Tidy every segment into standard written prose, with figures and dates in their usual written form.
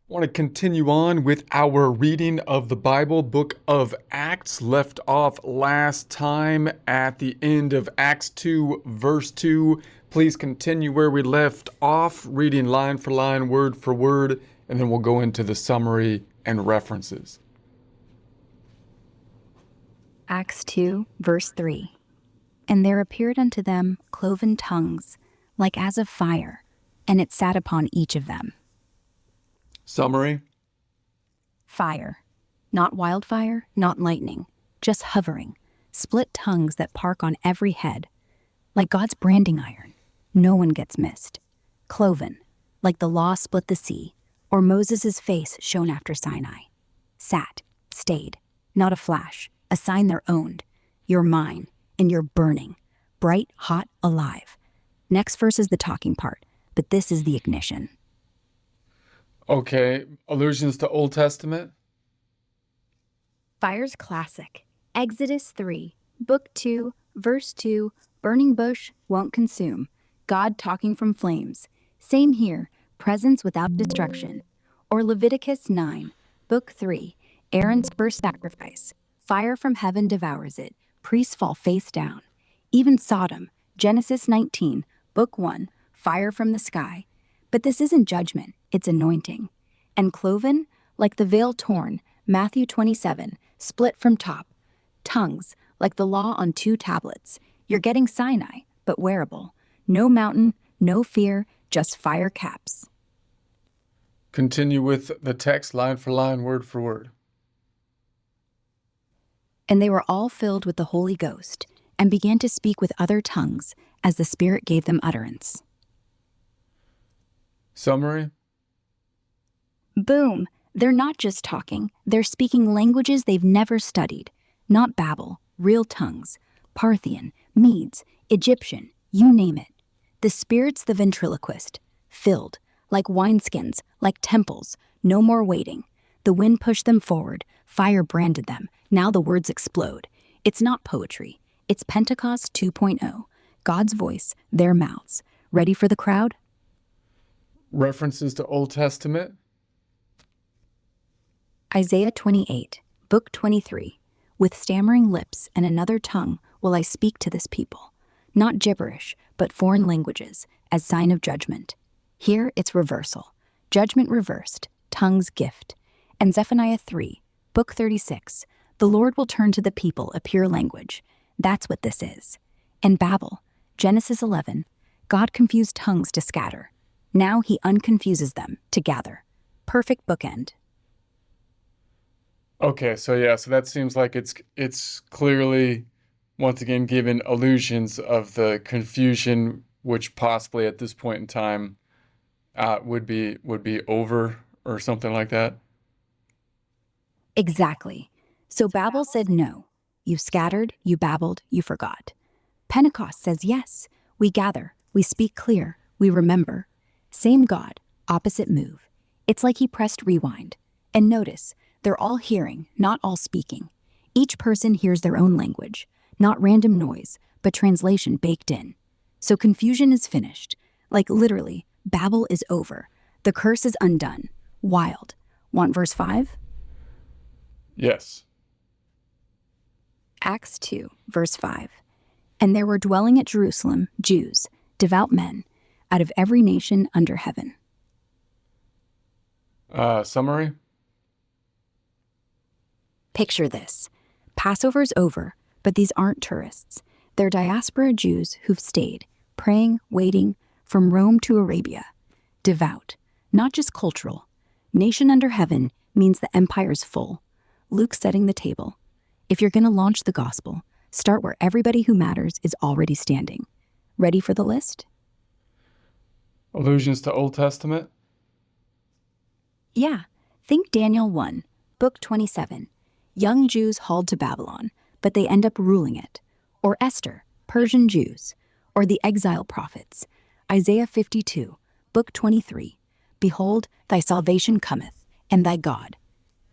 I want to continue on with our reading of the Bible, book of Acts, left off last time at the end of Acts 2, verse 2. Please continue where we left off, reading line for line, word for word, and then we'll go into the summary and references. Acts 2, verse 3. And there appeared unto them cloven tongues, like as of fire, and it sat upon each of them. Summary. Fire. Not wildfire, not lightning, just hovering, split tongues that park on every head. Like God's branding iron, no one gets missed. Cloven, like the law split the sea, or Moses' face shone after Sinai. Sat, stayed, not a flash, a sign they're owned. You're mine, and you're burning, bright, hot, alive. Next verse is the talking part, but this is the ignition. Okay, allusions to Old Testament. Fire's classic. Exodus 3, Book 2, Verse 2, burning bush won't consume. God talking from flames. Same here, presence without destruction. Or Leviticus 9, Book 3, Aaron's first sacrifice. Fire from heaven devours it. Priests fall face down. Even Sodom, Genesis 19, Book 1, fire from the sky. But this isn't judgment, it's anointing. And cloven, like the veil torn, Matthew 27, split from top. Tongues, like the law on 2 tablets. You're getting Sinai, but wearable. No mountain, no fear, just fire caps. Continue with the text line for line, word for word. And they were all filled with the Holy Ghost, and began to speak with other tongues, as the Spirit gave them utterance. Summary. Boom! They're not just talking, they're speaking languages they've never studied. Not Babel, real tongues. Parthian, Medes, Egyptian, you name it. The Spirit's the ventriloquist. Filled, like wineskins, like temples, no more waiting. The wind pushed them forward, fire branded them, now the words explode. It's not poetry, it's Pentecost 2.0. God's voice, their mouths. Ready for the crowd? References to Old Testament. Isaiah 28, Book 23. With stammering lips and another tongue will I speak to this people. Not gibberish, but foreign languages, as sign of judgment. Here it's reversal. Judgment reversed, tongues gift. And Zephaniah 3, Book 36. The Lord will turn to the people a pure language. That's what this is. And Babel, Genesis 11. God confused tongues to scatter. Now he unconfuses them to gather. Perfect bookend. Okay, so that seems like it's clearly once again given allusions of the confusion which possibly at this point in time would be over or something like that. Exactly. So Babel said no. You scattered, you babbled, you forgot. Pentecost says yes. We gather, we speak clear, we remember. Same God, opposite move. It's like he pressed rewind. And notice, they're all hearing, not all speaking. Each person hears their own language, not random noise, but translation baked in. So confusion is finished. Like literally, Babel is over. The curse is undone. Wild. Want verse 5? Yes. Acts 2, verse 5. And there were dwelling at Jerusalem Jews, devout men, out of every nation under heaven. Summary. Picture this. Passover's over, but these aren't tourists. They're diaspora Jews who've stayed, praying, waiting, from Rome to Arabia. Devout, not just cultural. Nation under heaven means the empire's full. Luke setting the table. If you're going to launch the gospel, start where everybody who matters is already standing. Ready for the list? Allusions to Old Testament. Yeah. Think Daniel 1, Book 27. Young Jews hauled to Babylon, but they end up ruling it. Or Esther, Persian Jews. Or the exile prophets. Isaiah 52, Book 23. Behold, thy salvation cometh, and thy God.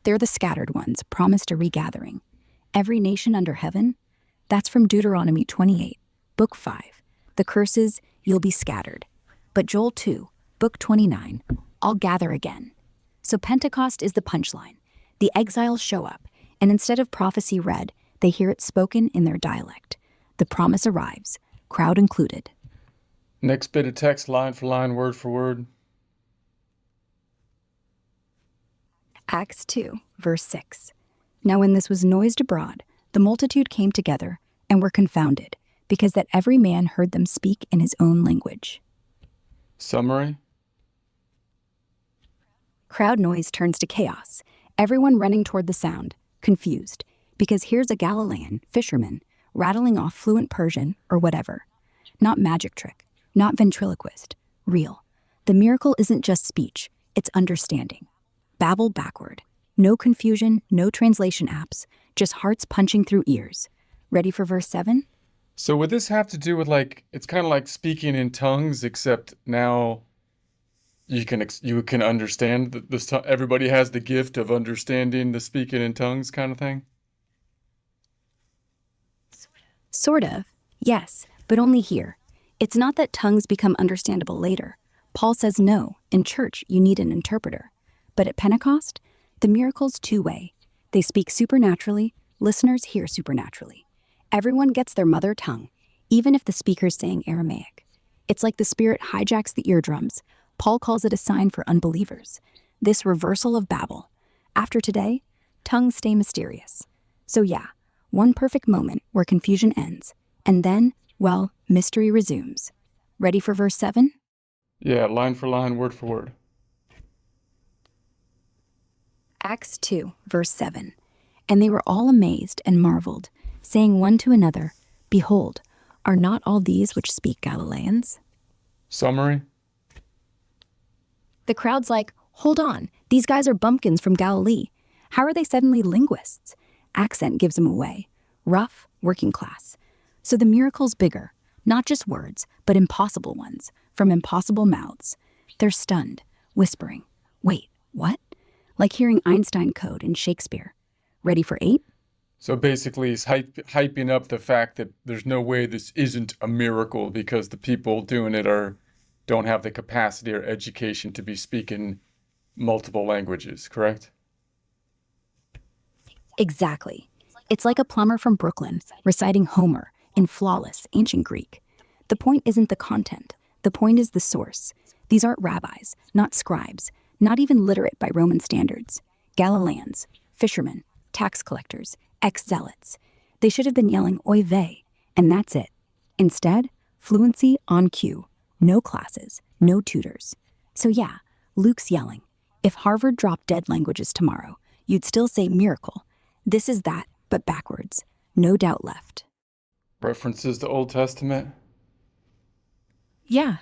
They're the scattered ones, promised a regathering. Every nation under heaven? That's from Deuteronomy 28, Book 5. The curses, you'll be scattered. But Joel 2, Book 29, I'll gather again. So Pentecost is the punchline. The exiles show up, and instead of prophecy read, they hear it spoken in their dialect. The promise arrives, crowd included. Next bit of text, line for line, word for word. Acts 2, verse 6. Now when this was noised abroad, the multitude came together and were confounded, because that every man heard them speak in his own language. Summary. Crowd noise turns to chaos, everyone running toward the sound, confused, because here's a Galilean fisherman rattling off fluent Persian or whatever. Not magic trick, not ventriloquist, real. The miracle isn't just speech, it's understanding. Babble backward. No confusion, no translation apps, just hearts punching through ears. Ready for verse 7? So would this have to do with it's kind of like speaking in tongues, except now you can understand everybody has the gift of understanding the speaking in tongues kind of thing? Sort of, yes, but only here. It's not that tongues become understandable later. Paul says no, in church you need an interpreter. But at Pentecost, the miracle's two-way. They speak supernaturally, listeners hear supernaturally. Everyone gets their mother tongue, even if the speaker's saying Aramaic. It's like the Spirit hijacks the eardrums. Paul calls it a sign for unbelievers. This reversal of Babel. After today, tongues stay mysterious. So yeah, one perfect moment where confusion ends, and then, well, mystery resumes. Ready for verse 7? Yeah, line for line, word for word. Acts 2, verse 7. And they were all amazed and marveled, saying one to another, Behold, are not all these which speak Galileans? Summary. The crowd's like, hold on, these guys are bumpkins from Galilee. How are they suddenly linguists? Accent gives them away. Rough, working class. So the miracle's bigger, not just words, but impossible ones, from impossible mouths. They're stunned, whispering, wait, what? Like hearing Einstein code in Shakespeare. Ready for 8? So basically he's hyping up the fact that there's no way this isn't a miracle because the people doing it don't have the capacity or education to be speaking multiple languages, correct? Exactly. It's like a plumber from Brooklyn reciting Homer in flawless ancient Greek. The point isn't the content. The point is the source. These aren't rabbis, not scribes, not even literate by Roman standards. Galileans, fishermen, tax collectors, ex-zealots. They should have been yelling oy vey, and that's it. Instead, fluency on cue. No classes, no tutors. So yeah, Luke's yelling. If Harvard dropped dead languages tomorrow, you'd still say miracle. This is that, but backwards. No doubt left. References to Old Testament? Yeah.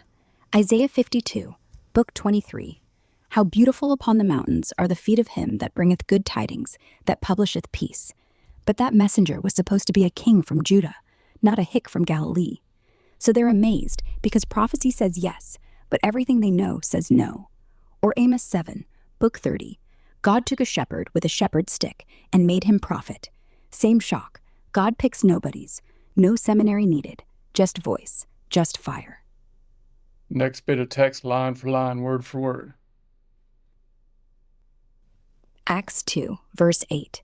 Isaiah 52, Book 23. How beautiful upon the mountains are the feet of him that bringeth good tidings, that publisheth peace. But that messenger was supposed to be a king from Judah, not a hick from Galilee. So they're amazed because prophecy says yes, but everything they know says no. Or Amos 7, Book 30. God took a shepherd with a shepherd's stick and made him prophet. Same shock. God picks nobodies. No seminary needed. Just voice. Just fire. Next bit of text, line for line, word for word. Acts 2, verse 8.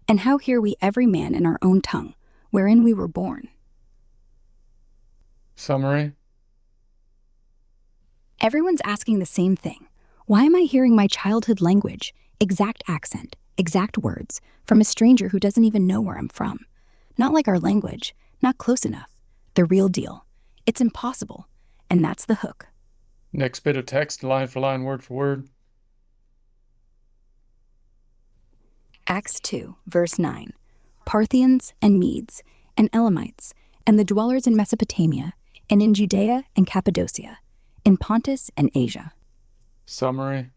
And how hear we every man in our own tongue, wherein we were born? Summary. Everyone's asking the same thing. Why am I hearing my childhood language, exact accent, exact words, from a stranger who doesn't even know where I'm from? Not like our language, not close enough. The real deal. It's impossible. And that's the hook. Next bit of text, line for line, word for word. Acts 2, verse 9. Parthians and Medes and Elamites and the dwellers in Mesopotamia and in Judea and Cappadocia, in Pontus and Asia. Summary.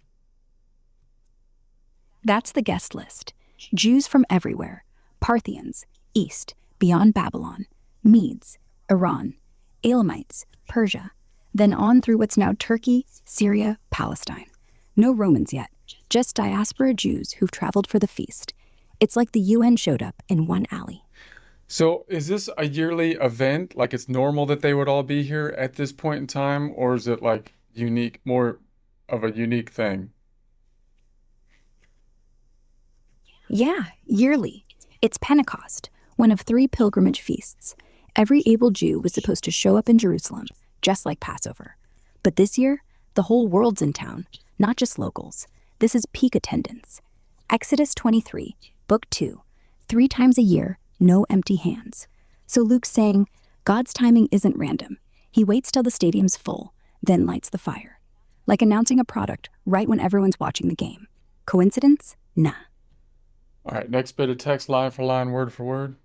That's the guest list. Jews from everywhere. Parthians, east, beyond Babylon. Medes, Iran. Elamites, Persia. Then on through what's now Turkey, Syria, Palestine. No Romans yet, just diaspora Jews who've traveled for the feast. It's like the UN showed up in one alley. So is this a yearly event? Like it's normal that they would all be here at this point in time? Or is it like unique, more of a unique thing? Yeah, yearly. It's Pentecost, one of 3 pilgrimage feasts. Every able Jew was supposed to show up in Jerusalem, just like Passover. But this year, the whole world's in town, not just locals. This is peak attendance. Exodus 23, Book 2. 3 times a year, no empty hands. So Luke's saying, God's timing isn't random. He waits till the stadium's full, then lights the fire. Like announcing a product right when everyone's watching the game. Coincidence? Nah. All right, next bit of text, line for line, word for word.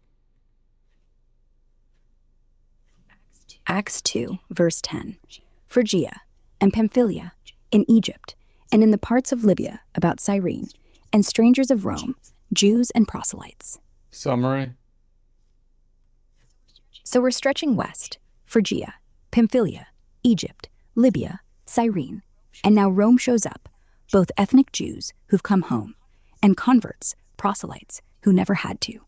Acts 2, verse 10. Phrygia and Pamphylia, in Egypt, and in the parts of Libya about Cyrene, and strangers of Rome, Jews and proselytes. Summary. So we're stretching west. Phrygia, Pamphylia, Egypt, Libya, Cyrene, and now Rome shows up, both ethnic Jews who've come home, and converts, proselytes, who never had to.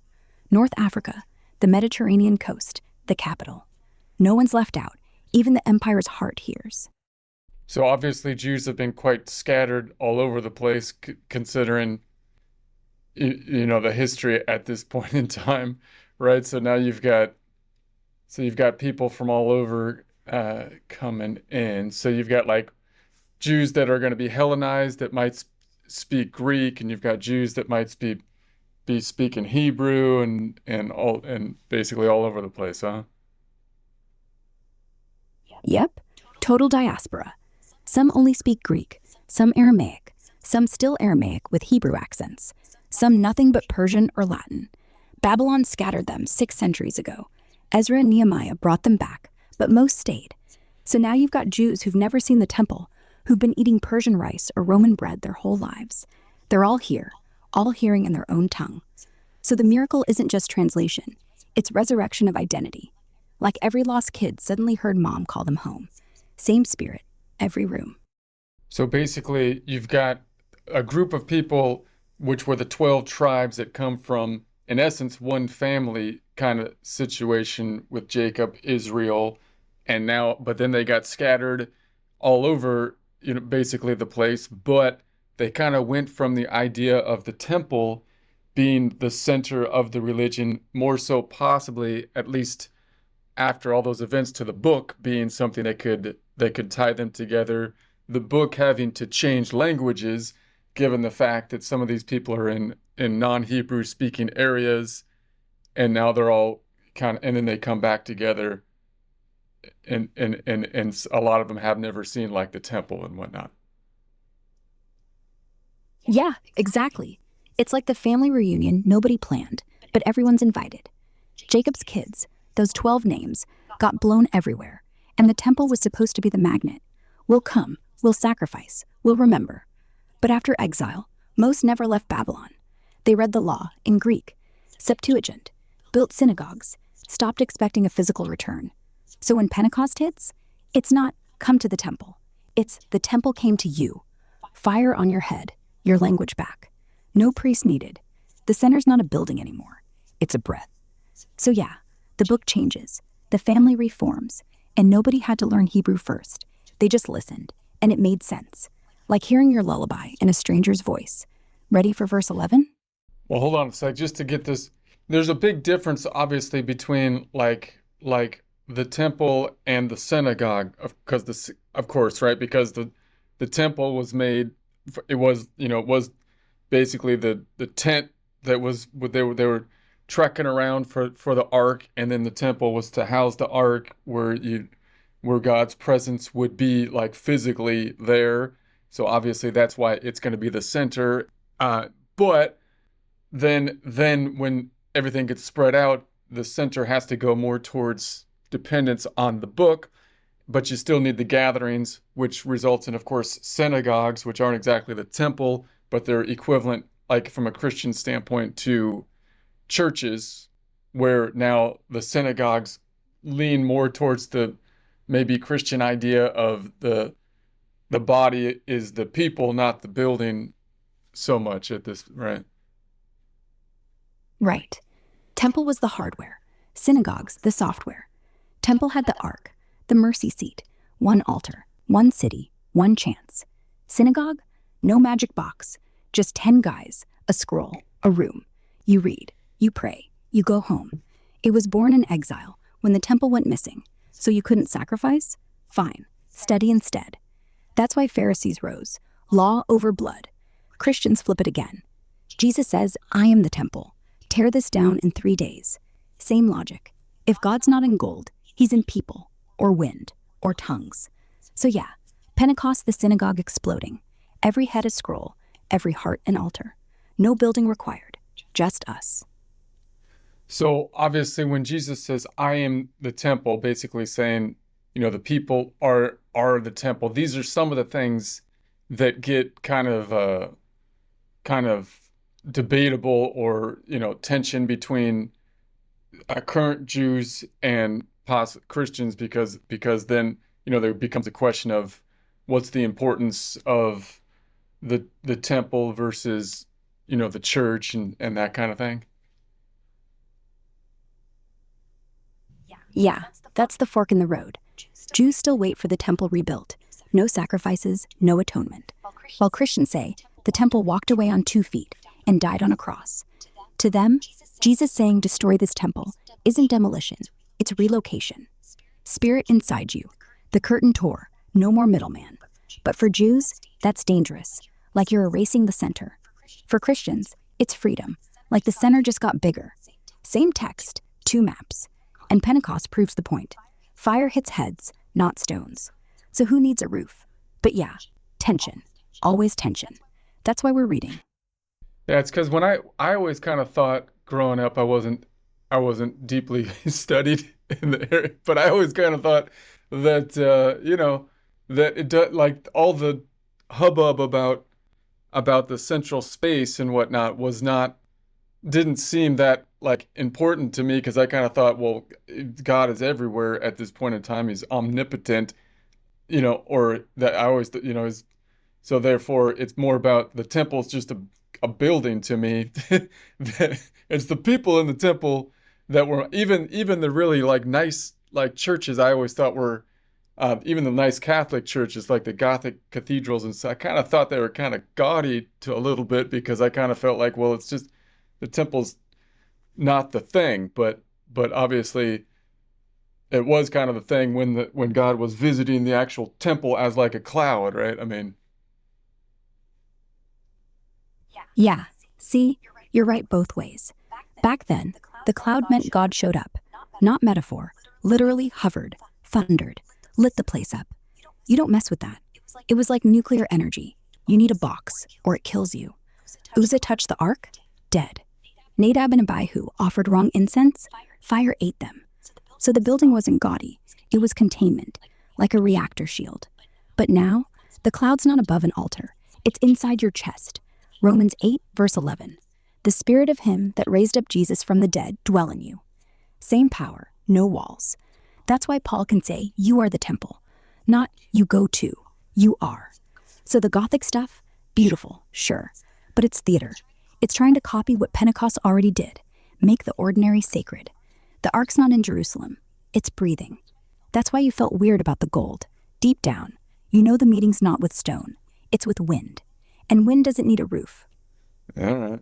North Africa, the Mediterranean coast, the capital. No one's left out, even the empire's heart hears. So obviously Jews have been quite scattered all over the place, considering the history at this point in time, right? So now you've got people from all over coming in. So you've got like Jews that are going to be Hellenized that might speak Greek, and you've got Jews that might be speaking Hebrew and basically all over the place, huh? Yep, total diaspora. Some only speak Greek, some Aramaic, some still Aramaic with Hebrew accents, some nothing but Persian or Latin. Babylon scattered them 6 centuries ago. Ezra and Nehemiah brought them back, but most stayed. So now you've got Jews who've never seen the temple, who've been eating Persian rice or Roman bread their whole lives. They're all here, all hearing in their own tongue. So the miracle isn't just translation, it's resurrection of identity. Like every lost kid suddenly heard mom call them home. Same spirit, every room. So basically, you've got a group of people, which were the 12 tribes that come from, in essence, one family kind of situation with Jacob, Israel, and now, but then they got scattered all over, basically the place, but they kind of went from the idea of the temple being the center of the religion, more so possibly, at least after all those events, to the book being something that could tie them together. The book having to change languages, given the fact that some of these people are in non-Hebrew speaking areas, and now they're all and then they come back together, and a lot of them have never seen like the temple and whatnot. Yeah, exactly. It's like the family reunion nobody planned, but everyone's invited. Jacob's kids, those 12 names, got blown everywhere, and the temple was supposed to be the magnet. We'll come, we'll sacrifice, we'll remember. But after exile, most never left Babylon. They read the law in Greek, Septuagint, built synagogues, stopped expecting a physical return. So when Pentecost hits, it's not come to the temple. It's the temple came to you. Fire on your head, your language back. No priest needed. The center's not a building anymore. It's a breath. So yeah, the book changes, the family reforms, and nobody had to learn Hebrew first. They just listened, and it made sense. Like hearing your lullaby in a stranger's voice. Ready for verse 11? Well, hold on a sec, just to get this. There's a big difference, obviously, between like the temple and the synagogue, of course, right? Because the temple was made, it was basically the tent that was they were trekking around for the ark, and then the temple was to house the ark where God's presence would be like physically there. So obviously that's why it's going to be the center. But then when everything gets spread out, the center has to go more towards dependence on the book, but you still need the gatherings, which results in, of course, synagogues, which aren't exactly the temple, but they're equivalent, like from a Christian standpoint, to churches, where now the synagogues lean more towards the maybe Christian idea of the body is the people, not the building so much at this, right? Right. Temple was the hardware, synagogues the software. Temple had the ark, the mercy seat, one altar, one city, one chance. Synagogue? No magic box, just 10 guys, a scroll, A room. You read. You pray. You go home. It was born in exile when the temple went missing. So you couldn't sacrifice? Fine. Study instead. That's why Pharisees rose. Law over blood. Christians flip it again. Jesus says, I am the temple. Tear this down in 3 days. Same logic. If God's not in gold, he's in people, or wind, or tongues. So yeah, Pentecost, the synagogue exploding. Every head a scroll, every heart an altar. No building required, just us. So obviously, when Jesus says, "I am the temple," basically saying, the people are the temple. These are some of the things that get kind of debatable, or tension between current Jews and Christians, because then there becomes a question of what's the importance of the temple versus the church and that kind of thing. Yeah, that's the fork in the road. Jews still wait for the temple rebuilt. No sacrifices, no atonement. While Christians say the temple walked away on 2 feet and died on a cross. To them, Jesus saying destroy this temple isn't demolition, it's relocation. Spirit inside you. The curtain tore, no more middleman. But for Jews, that's dangerous, like you're erasing the center. For Christians, it's freedom, like the center just got bigger. Same text, 2 maps. And Pentecost proves the point. Fire hits heads, not stones. So who needs a roof? But yeah, tension. Always tension. That's why we're reading. Yeah, it's because when I always kind of thought growing up, I wasn't deeply studied in the area, but I always kind of thought that that it does, like, all the hubbub about the central space and whatnot didn't seem that like important to me, because I kind of thought, well, God is everywhere at this point in time. He's omnipotent, or that I always, is, so therefore it's more about the temple's just a building to me. That it's the people in the temple that were even the really like nice like churches I always thought were even the nice Catholic churches like the Gothic cathedrals, and so I kind of thought they were kind of gaudy to a little bit, because I kind of felt like, well, it's just the temple's not the thing, but obviously it was kind of the thing when God was visiting the actual temple as like a cloud, right? I mean, Yeah, see, you're right both ways. Back then, the cloud meant God showed up. Not metaphor, literally hovered, thundered, lit the place up. You don't mess with that. It was like nuclear energy. You need a box, or it kills you. Uzzah touched the ark, dead. Nadab and Abihu offered wrong incense, fire ate them. So the building wasn't gaudy, it was containment, like a reactor shield. But now, the cloud's not above an altar, it's inside your chest. Romans 8, verse 11. The spirit of him that raised up Jesus from the dead dwell in you. Same power, no walls. That's why Paul can say, you are the temple. Not you go to, you are. So the Gothic stuff, beautiful, sure, but it's theater. It's trying to copy what Pentecost already did, make the ordinary sacred. The ark's not in Jerusalem, it's breathing. That's why you felt weird about the gold. Deep down, you know the meeting's not with stone, it's with wind. And wind doesn't need a roof. all right.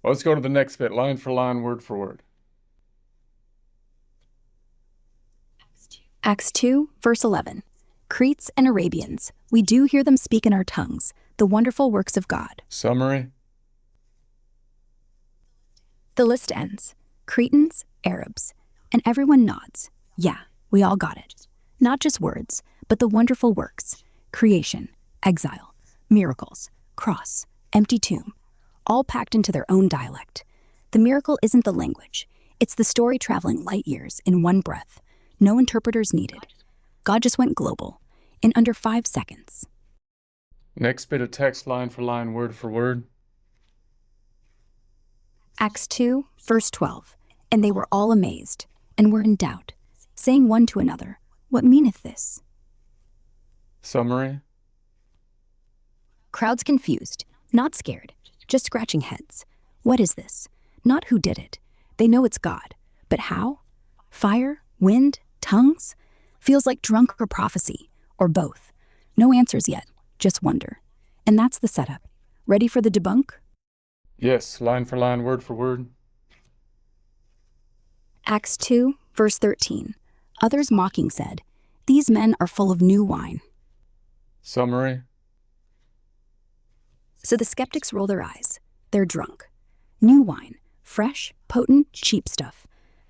Well, let's go to the next bit, line for line, word for word. Acts 2, verse 11. Cretes and Arabians, we do hear them speak in our tongues, the wonderful works of God. Summary. The list ends. Cretans, Arabs, and everyone nods. Yeah, we all got it. Not just words, but the wonderful works. Creation, exile, miracles, cross, empty tomb, all packed into their own dialect. The miracle isn't the language. It's the story traveling light years in one breath. No interpreters needed. God just went global in under 5 seconds. Next bit of text, line for line, word for word. Acts 2, verse 12. And they were all amazed, and were in doubt, saying one to another, what meaneth this? Summary. Crowds confused, not scared, just scratching heads. What is this? Not who did it. They know it's God. But how? Fire? Wind? Tongues? Feels like drunk or prophecy, or both. No answers yet, just wonder. And that's the setup. Ready for the debunk? Yes, line for line, word for word. Acts 2, verse 13. Others mocking said, "These men are full of new wine." Summary. So the skeptics roll their eyes. They're drunk. New wine. Fresh, potent, cheap stuff.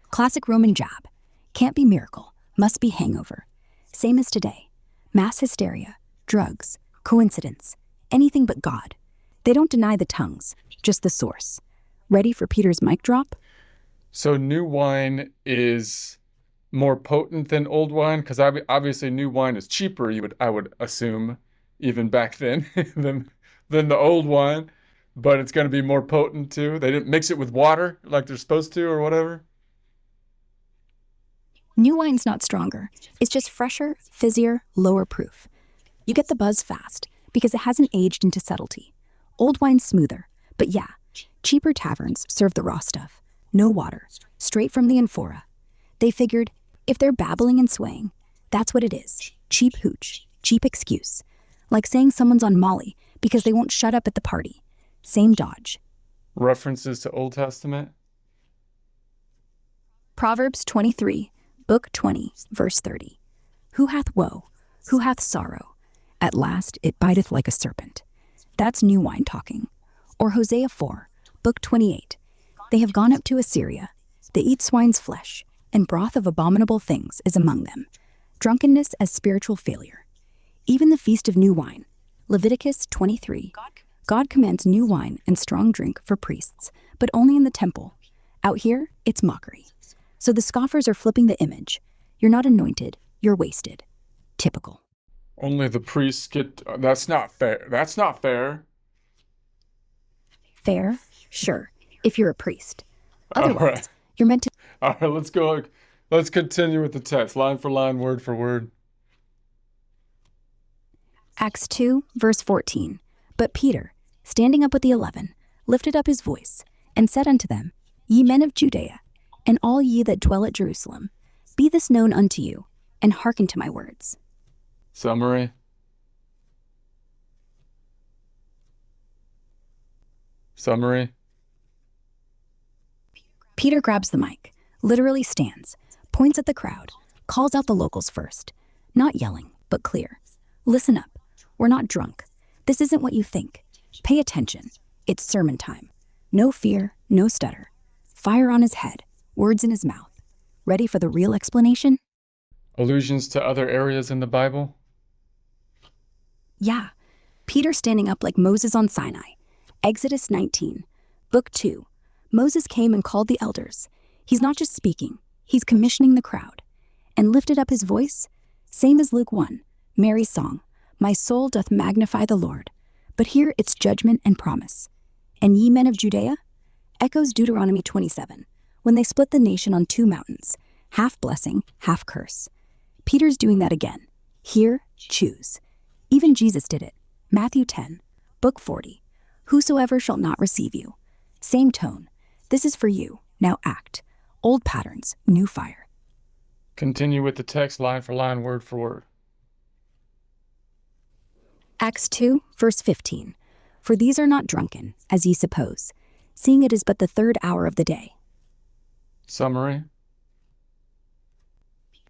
Classic Roman jab. Can't be miracle. Must be hangover. Same as today. Mass hysteria. Drugs. Coincidence. Anything but God. They don't deny the tongues, just the source. Ready for Peter's mic drop? So new wine is more potent than old wine because obviously new wine is cheaper. I would assume, even back then, than the old wine, but it's going to be more potent too. They didn't mix it with water like they're supposed to or whatever. New wine's not stronger. It's just fresher, fizzier, lower proof. You get the buzz fast because it hasn't aged into subtlety. Old wine's smoother, but yeah, cheaper taverns serve the raw stuff. No water, straight from the amphora. They figured, if they're babbling and swaying, that's what it is. Cheap hooch, cheap excuse. Like saying someone's on Molly because they won't shut up at the party. Same dodge. References to Old Testament. Proverbs 23, Book 20, verse 30. Who hath woe? Who hath sorrow? At last it biteth like a serpent. That's new wine talking. Or Hosea 4, Book 28. They have gone up to Assyria. They eat swine's flesh, and broth of abominable things is among them. Drunkenness as spiritual failure. Even the feast of new wine. Leviticus 23. God commands new wine and strong drink for priests, but only in the temple. Out here, it's mockery. So the scoffers are flipping the image. You're not anointed, you're wasted. Typical. Only the priests get. That's not fair. That's not fair. Fair? Sure, if you're a priest. All Otherwise, right. you're meant to. All right, let's go. Let's continue with the text, line for line, word for word. Acts 2, verse 14. But Peter, standing up with the 11, lifted up his voice, and said unto them, Ye men of Judea, and all ye that dwell at Jerusalem, be this known unto you, and hearken to my words. Summary. Summary. Peter grabs the mic, literally stands, points at the crowd, calls out the locals first. Not yelling, but clear. Listen up. We're not drunk. This isn't what you think. Pay attention. It's sermon time. No fear, no stutter. Fire on his head, words in his mouth. Ready for the real explanation? Allusions to other areas in the Bible. Yeah. Peter standing up like Moses on Sinai. Exodus 19, Book 2. Moses came and called the elders. He's not just speaking, he's commissioning the crowd. And lifted up his voice, same as Luke 1, Mary's song, My soul doth magnify the Lord. But here it's judgment and promise. And ye men of Judea? Echoes Deuteronomy 27, when they split the nation on two mountains, half blessing, half curse. Peter's doing that again. Here, choose. Even Jesus did it. Matthew 10, Book 40. Whosoever shall not receive you. Same tone. This is for you. Now act. Old patterns, new fire. Continue with the text, line for line, word for word. Acts 2, verse 15. For these are not drunken, as ye suppose, seeing it is but the third hour of the day. Summary.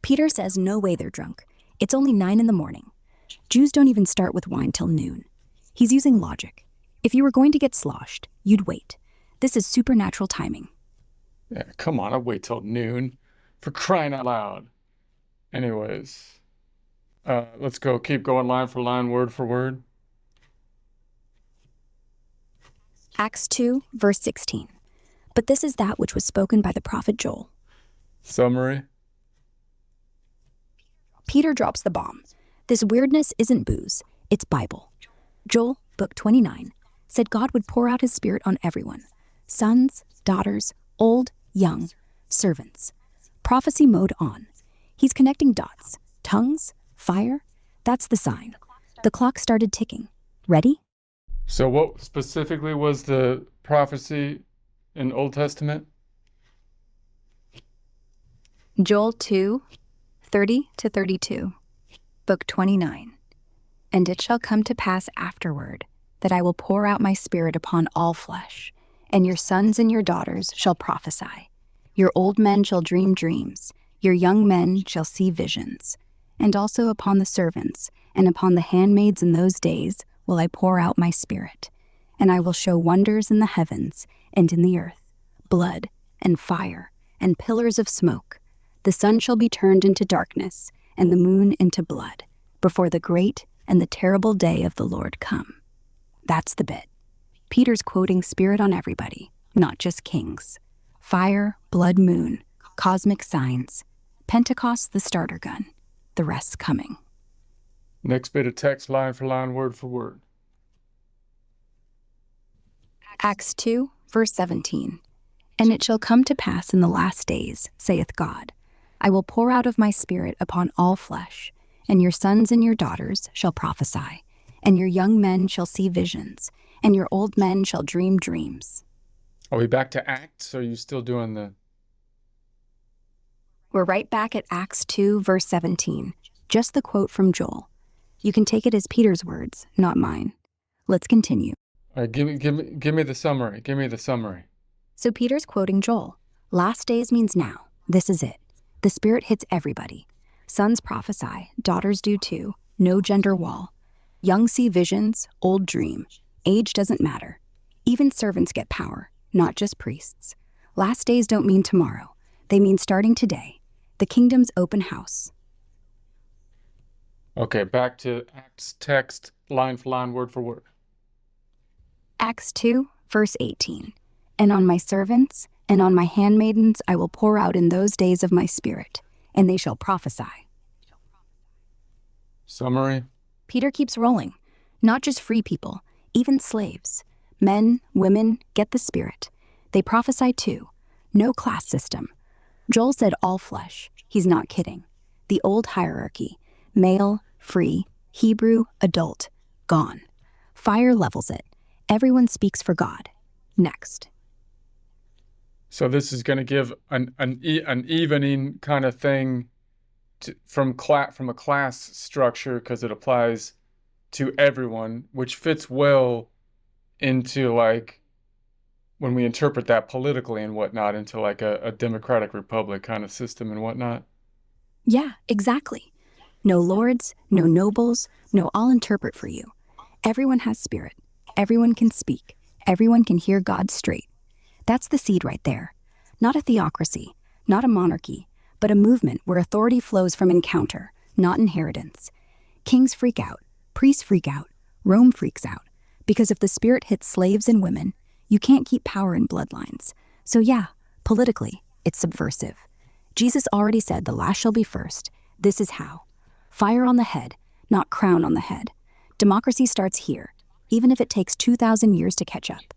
Peter says no way they're drunk. It's only 9 in the morning. Jews don't even start with wine till noon. He's using logic. If you were going to get sloshed, you'd wait. This is supernatural timing. Yeah, come on, I'll wait till noon. For crying out loud. Anyways. Let's go. Keep going line for line, word for word. Acts 2, verse 16. But this is that which was spoken by the prophet Joel. Summary. Peter drops the bomb. This weirdness isn't booze, it's Bible. Joel, Book 29, said God would pour out his Spirit on everyone. Sons, daughters, old, young, servants. Prophecy mode on. He's connecting dots. Tongues, fire, that's the sign. The clock started ticking. Ready? So what specifically was the prophecy in Old Testament? Joel 2, 30 to 32, Book 29. And it shall come to pass afterward that I will pour out my Spirit upon all flesh. and your sons and your daughters shall prophesy. Your old men shall dream dreams, your young men shall see visions. And also upon the servants and upon the handmaids in those days will I pour out my Spirit. And I will show wonders in the heavens and in the earth, blood and fire and pillars of smoke. The sun shall be turned into darkness and the moon into blood, before the great and the terrible day of the Lord come. That's the bit. Peter's quoting Spirit on everybody, not just kings. Fire, blood, moon, cosmic signs. Pentecost the starter gun. The rest's coming. Next bit of text, line for line, word for word. Acts 2, verse 17. And it shall come to pass in the last days, saith God, I will pour out of my Spirit upon all flesh, and your sons and your daughters shall prophesy, and your young men shall see visions, and your old men shall dream dreams. Are we back to Acts? Or are you still doing the... We're right back at Acts 2, verse 17. Just the quote from Joel. You can take it as Peter's words, not mine. Let's continue. All right, give me the summary. Give me the summary. So Peter's quoting Joel. Last days means now. This is it. The Spirit hits everybody. Sons prophesy, daughters do too. No gender wall. Young see visions, old dream. Age doesn't matter. Even servants get power, not just priests. Last days don't mean tomorrow. They mean starting today. The kingdom's open house. Okay, back to Acts text, line for line, word for word. Acts 2, verse 18. And on my servants and on my handmaidens I will pour out in those days of my Spirit, and they shall prophesy. Summary. Peter keeps rolling. Not just free people, even slaves. Men, women, get the Spirit. They prophesy too. No class system. Joel said all flesh. He's not kidding. The old hierarchy. Male, free, Hebrew, adult, gone. Fire levels it. Everyone speaks for God. Next. So this is going to give an evening kind of thing from a class structure, because it applies to everyone, which fits well into, like, when we interpret that politically and whatnot, into like a democratic republic kind of system and whatnot. Yeah, exactly. No lords, no nobles, no I'll interpret for you. Everyone has Spirit. Everyone can speak. Everyone can hear God straight. That's the seed right there. Not a theocracy, not a monarchy, but a movement where authority flows from encounter, not inheritance. Kings freak out, priests freak out, Rome freaks out. Because if the Spirit hits slaves and women, you can't keep power in bloodlines. So yeah, politically, it's subversive. Jesus already said the last shall be first. This is how. Fire on the head, not crown on the head. Democracy starts here, even if it takes 2,000 years to catch up.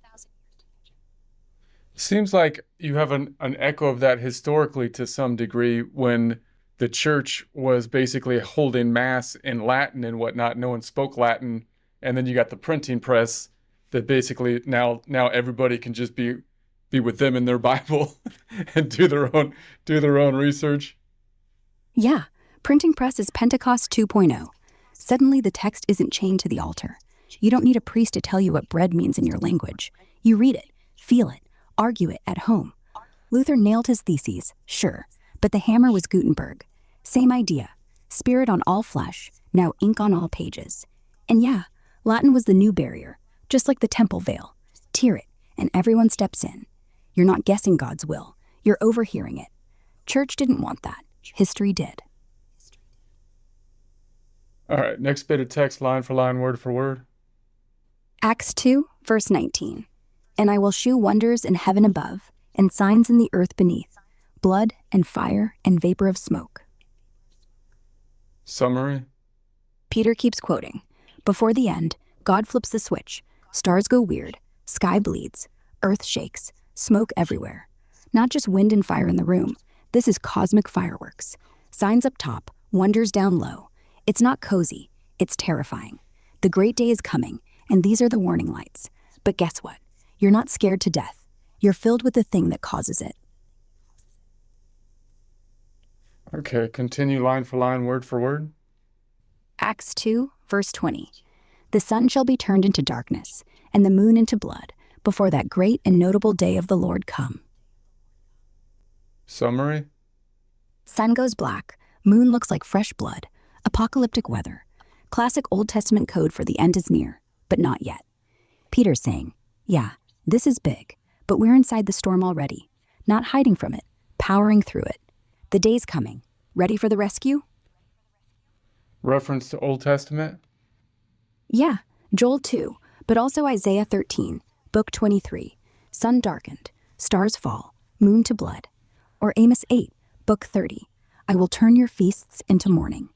Seems like you have an echo of that historically to some degree, when the church was basically holding mass in Latin and whatnot. No one spoke Latin. And then you got the printing press that basically now everybody can just be with them in their Bible and do their own research. Yeah, printing press is Pentecost 2.0. Suddenly the text isn't chained to the altar. You don't need a priest to tell you what bread means in your language. You read it, feel it, argue it at home. Luther nailed his theses, sure, but the hammer was Gutenberg. Same idea. Spirit on all flesh, now ink on all pages. And yeah, Latin was the new barrier, just like the temple veil. Tear it, and everyone steps in. You're not guessing God's will. You're overhearing it. Church didn't want that. History did. All right, next bit of text, line for line, word for word. Acts 2, verse 19. And I will shew wonders in heaven above, and signs in the earth beneath, blood and fire and vapor of smoke. Summary. Peter keeps quoting. Before the end, God flips the switch. Stars go weird. Sky bleeds. Earth shakes. Smoke everywhere. Not just wind and fire in the room. This is cosmic fireworks. Signs up top, wonders down low. It's not cozy. It's terrifying. The great day is coming, and these are the warning lights. But guess what? You're not scared to death. You're filled with the thing that causes it. Okay, continue line for line, word for word. Acts 2, verse 20. The sun shall be turned into darkness, and the moon into blood, before that great and notable day of the Lord come. Summary? Sun goes black, moon looks like fresh blood, apocalyptic weather. Classic Old Testament code for the end is near, but not yet. Peter's saying, yeah, this is big, but we're inside the storm already, not hiding from it, powering through it. The day's coming. Ready for the rescue? Reference to Old Testament? Yeah, Joel 2, but also Isaiah 13, Book 23, sun darkened, stars fall, moon to blood. Or Amos 8, Book 30, I will turn your feasts into mourning.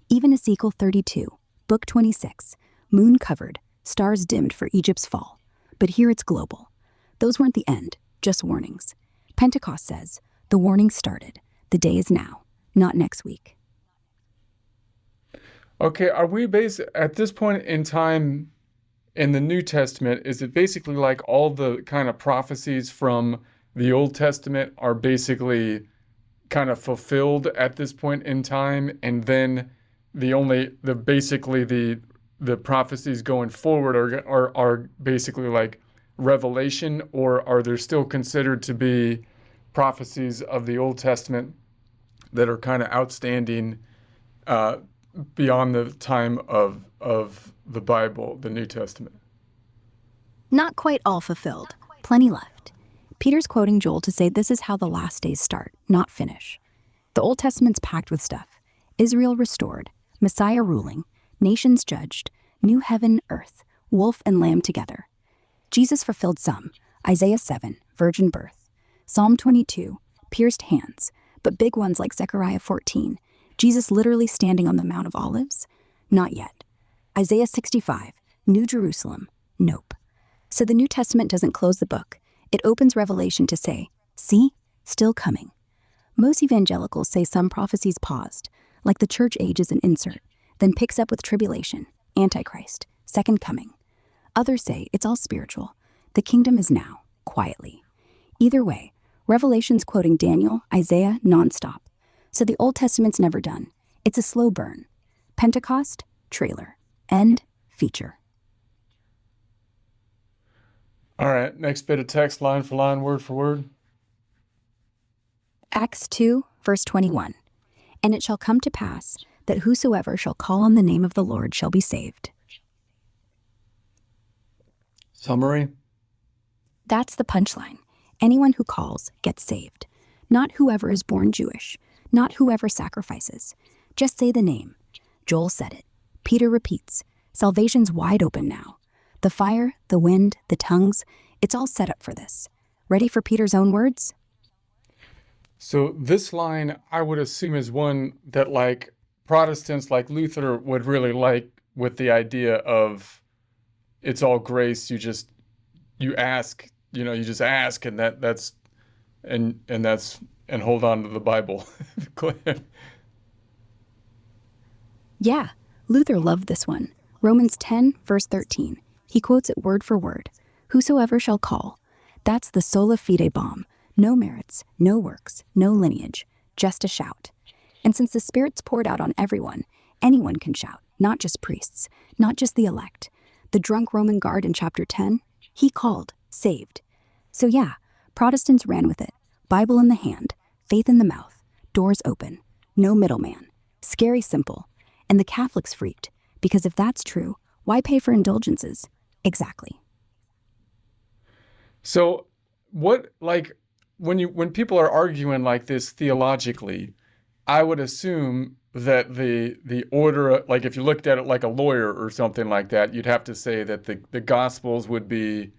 Even Ezekiel 32, Book 26, moon covered, stars dimmed for Egypt's fall. But here it's global. Those weren't the end, just warnings. Pentecost says, the warning started. The day is now, not next week. Okay, are we at this point in time in the New Testament, is it basically like all the kind of prophecies from the Old Testament are basically kind of fulfilled at this point in time, and then the prophecies going forward are basically like revelation, or are there still considered to be prophecies of the Old Testament that are kind of outstanding beyond the time of the Bible, the New Testament? Not quite all fulfilled, plenty left. Peter's quoting Joel to say this is how the last days start, not finish. The Old Testament's packed with stuff. Israel restored, Messiah ruling, nations judged, new heaven, earth, wolf and lamb together. Jesus fulfilled some, Isaiah 7, virgin birth, Psalm 22, pierced hands, but big ones like Zechariah 14, Jesus literally standing on the Mount of Olives? Not yet. Isaiah 65, New Jerusalem? Nope. So the New Testament doesn't close the book. It opens Revelation to say, see, still coming. Most evangelicals say some prophecies paused, like the church age is an insert, then picks up with tribulation, Antichrist, second coming. Others say it's all spiritual. The kingdom is now, quietly. Either way, Revelation's quoting Daniel, Isaiah, nonstop. So the Old Testament's never done. It's a slow burn. Pentecost, trailer. End, feature. All right, next bit of text, line for line, word for word. Acts 2, verse 21. And it shall come to pass that whosoever shall call on the name of the Lord shall be saved. Summary? That's the punchline. Anyone who calls gets saved. Not whoever is born Jewish. Not whoever sacrifices. Just say the name. Joel said it. Peter repeats. Salvation's wide open now. The fire, the wind, the tongues, it's all set up for this. Ready for Peter's own words? So this line, I would assume, is one that like Protestants like Luther would really like, with the idea of it's all grace. You ask, you just ask, and that's hold on to the Bible. Yeah, Luther loved this one. Romans 10, verse 13. He quotes it word for word. Whosoever shall call. That's the sola fide bomb. No merits, no works, no lineage, just a shout. And since the Spirit's poured out on everyone, anyone can shout, not just priests, not just the elect. The drunk Roman guard in chapter 10, he called, saved. So yeah, Protestants ran with it. Bible in the hand, faith in the mouth, doors open, no middleman. Scary simple. And the Catholics freaked, because if that's true, why pay for indulgences? Exactly. So what, like, when people are arguing like this theologically, I would assume that the order, like if you looked at it like a lawyer or something like that, you'd have to say that the Gospels would be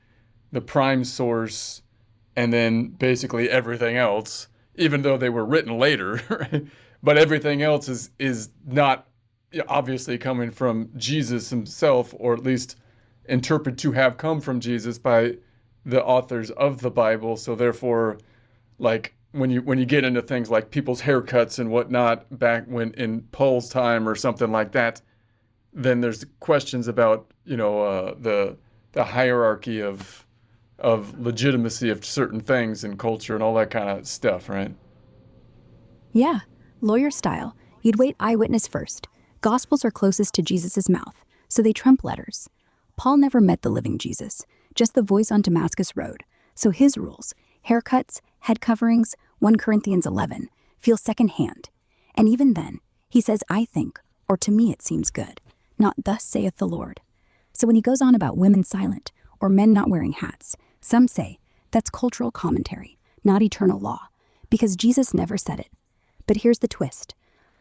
the prime source, and then basically everything else, even though they were written later, right? But everything else is not obviously coming from Jesus himself, or at least interpreted to have come from Jesus by the authors of the Bible. So therefore, like when you get into things like people's haircuts and whatnot back when in Paul's time or something like that, then there's questions about the hierarchy of legitimacy of certain things in culture and all that kind of stuff, right? Yeah, lawyer style. You'd wait eyewitness first. Gospels are closest to Jesus' mouth, so they trump letters. Paul never met the living Jesus. just the voice on Damascus Road. So his rules, haircuts, head coverings, 1 Corinthians 11, feel secondhand. And even then, he says, I think, or to me it seems good, not thus saith the Lord. So when he goes on about women silent or men not wearing hats, some say that's cultural commentary, not eternal law, because Jesus never said it. But here's the twist.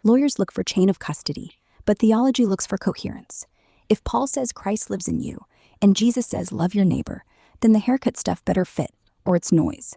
Lawyers look for chain of custody, but theology looks for coherence. If Paul says Christ lives in you, and Jesus says love your neighbor, then the haircut stuff better fit, or it's noise.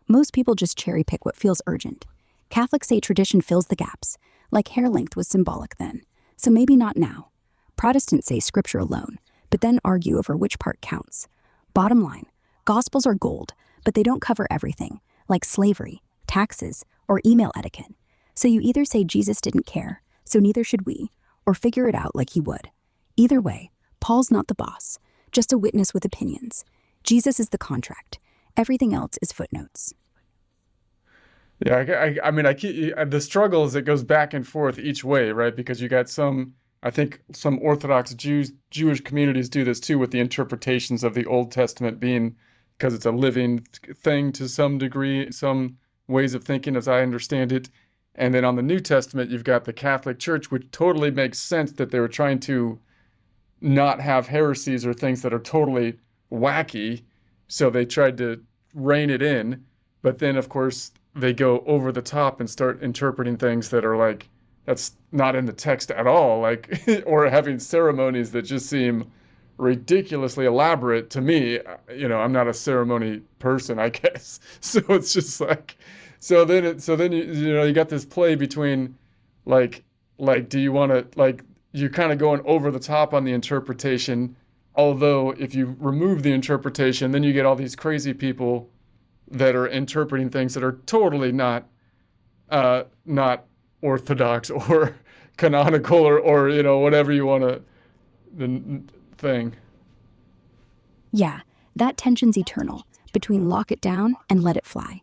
Most people just cherry pick what feels urgent. Catholics say tradition fills the gaps, like hair length was symbolic then, so maybe not now. Protestants say scripture alone, but then argue over which part counts. Bottom line, Gospels are gold, but they don't cover everything, like slavery, taxes, or email etiquette. So you either say Jesus didn't care, so neither should we, or figure it out like he would. Either way, Paul's not the boss, just a witness with opinions. Jesus is the contract. Everything else is footnotes. Yeah, I mean, I keep the struggle is it goes back and forth each way, right? Because you got I think some Orthodox Jewish communities do this too with the interpretations of the Old Testament being, because it's a living thing to some degree, some ways of thinking as I understand it. And then on the New Testament, you've got the Catholic Church, which totally makes sense that they were trying to not have heresies or things that are totally wacky. So they tried to rein it in. But then, of course, they go over the top and start interpreting things that are like, that's not in the text at all, like, or having ceremonies that just seem ridiculously elaborate to me. You know, I'm not a ceremony person, I guess. So it's just like, so then you know, you got this play between like, do you want to, like, you're kind of going over the top on the interpretation. Although if you remove the interpretation, then you get all these crazy people that are interpreting things that are totally not orthodox or canonical or you know, whatever you want to, the thing. Yeah, that tension's eternal, between lock it down and let it fly.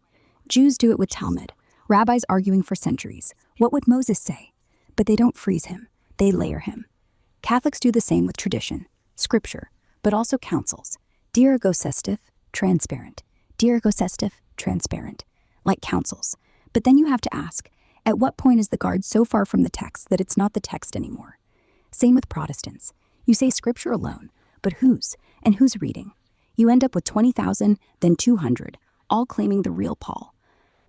Jews do it with Talmud, rabbis arguing for centuries. What would Moses say? But they don't freeze him, they layer him. Catholics do the same with tradition, scripture, but also councils. Dir ergo sestif, transparent. Dir ergo sestif, transparent. Like councils. But then you have to ask, at what point is the guard so far from the text that it's not the text anymore? Same with Protestants. You say scripture alone, but whose? And who's reading? You end up with 20,000, then 200, all claiming the real Paul.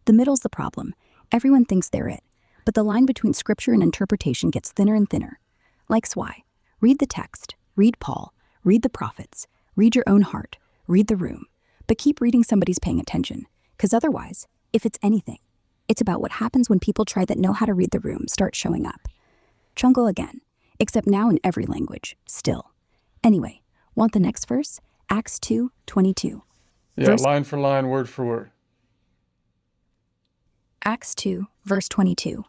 The middle's the problem. Everyone thinks they're it, but the line between scripture and interpretation gets thinner and thinner. Like why? Read the text, read Paul, read the prophets, read your own heart, read the room, but keep reading somebody's paying attention, because otherwise, if it's anything, it's about what happens when people that know how to read the room start showing up. Chungle again, except now in every language, still. Anyway, want the next verse? Acts 2:22. Yeah, line for line, word for word. Acts 2, verse 22.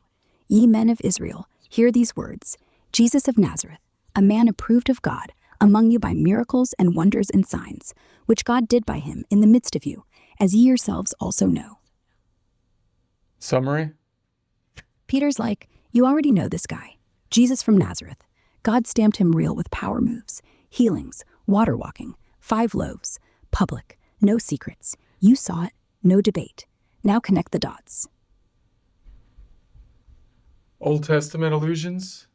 Ye men of Israel, hear these words. Jesus of Nazareth, a man approved of God, among you by miracles and wonders and signs, which God did by him in the midst of you, as ye yourselves also know. Summary? Peter's like, you already know this guy. Jesus from Nazareth. God stamped him real with power moves, healings, water walking, 5 loaves, public, no secrets. You saw it, no debate. Now connect the dots. Old Testament allusions?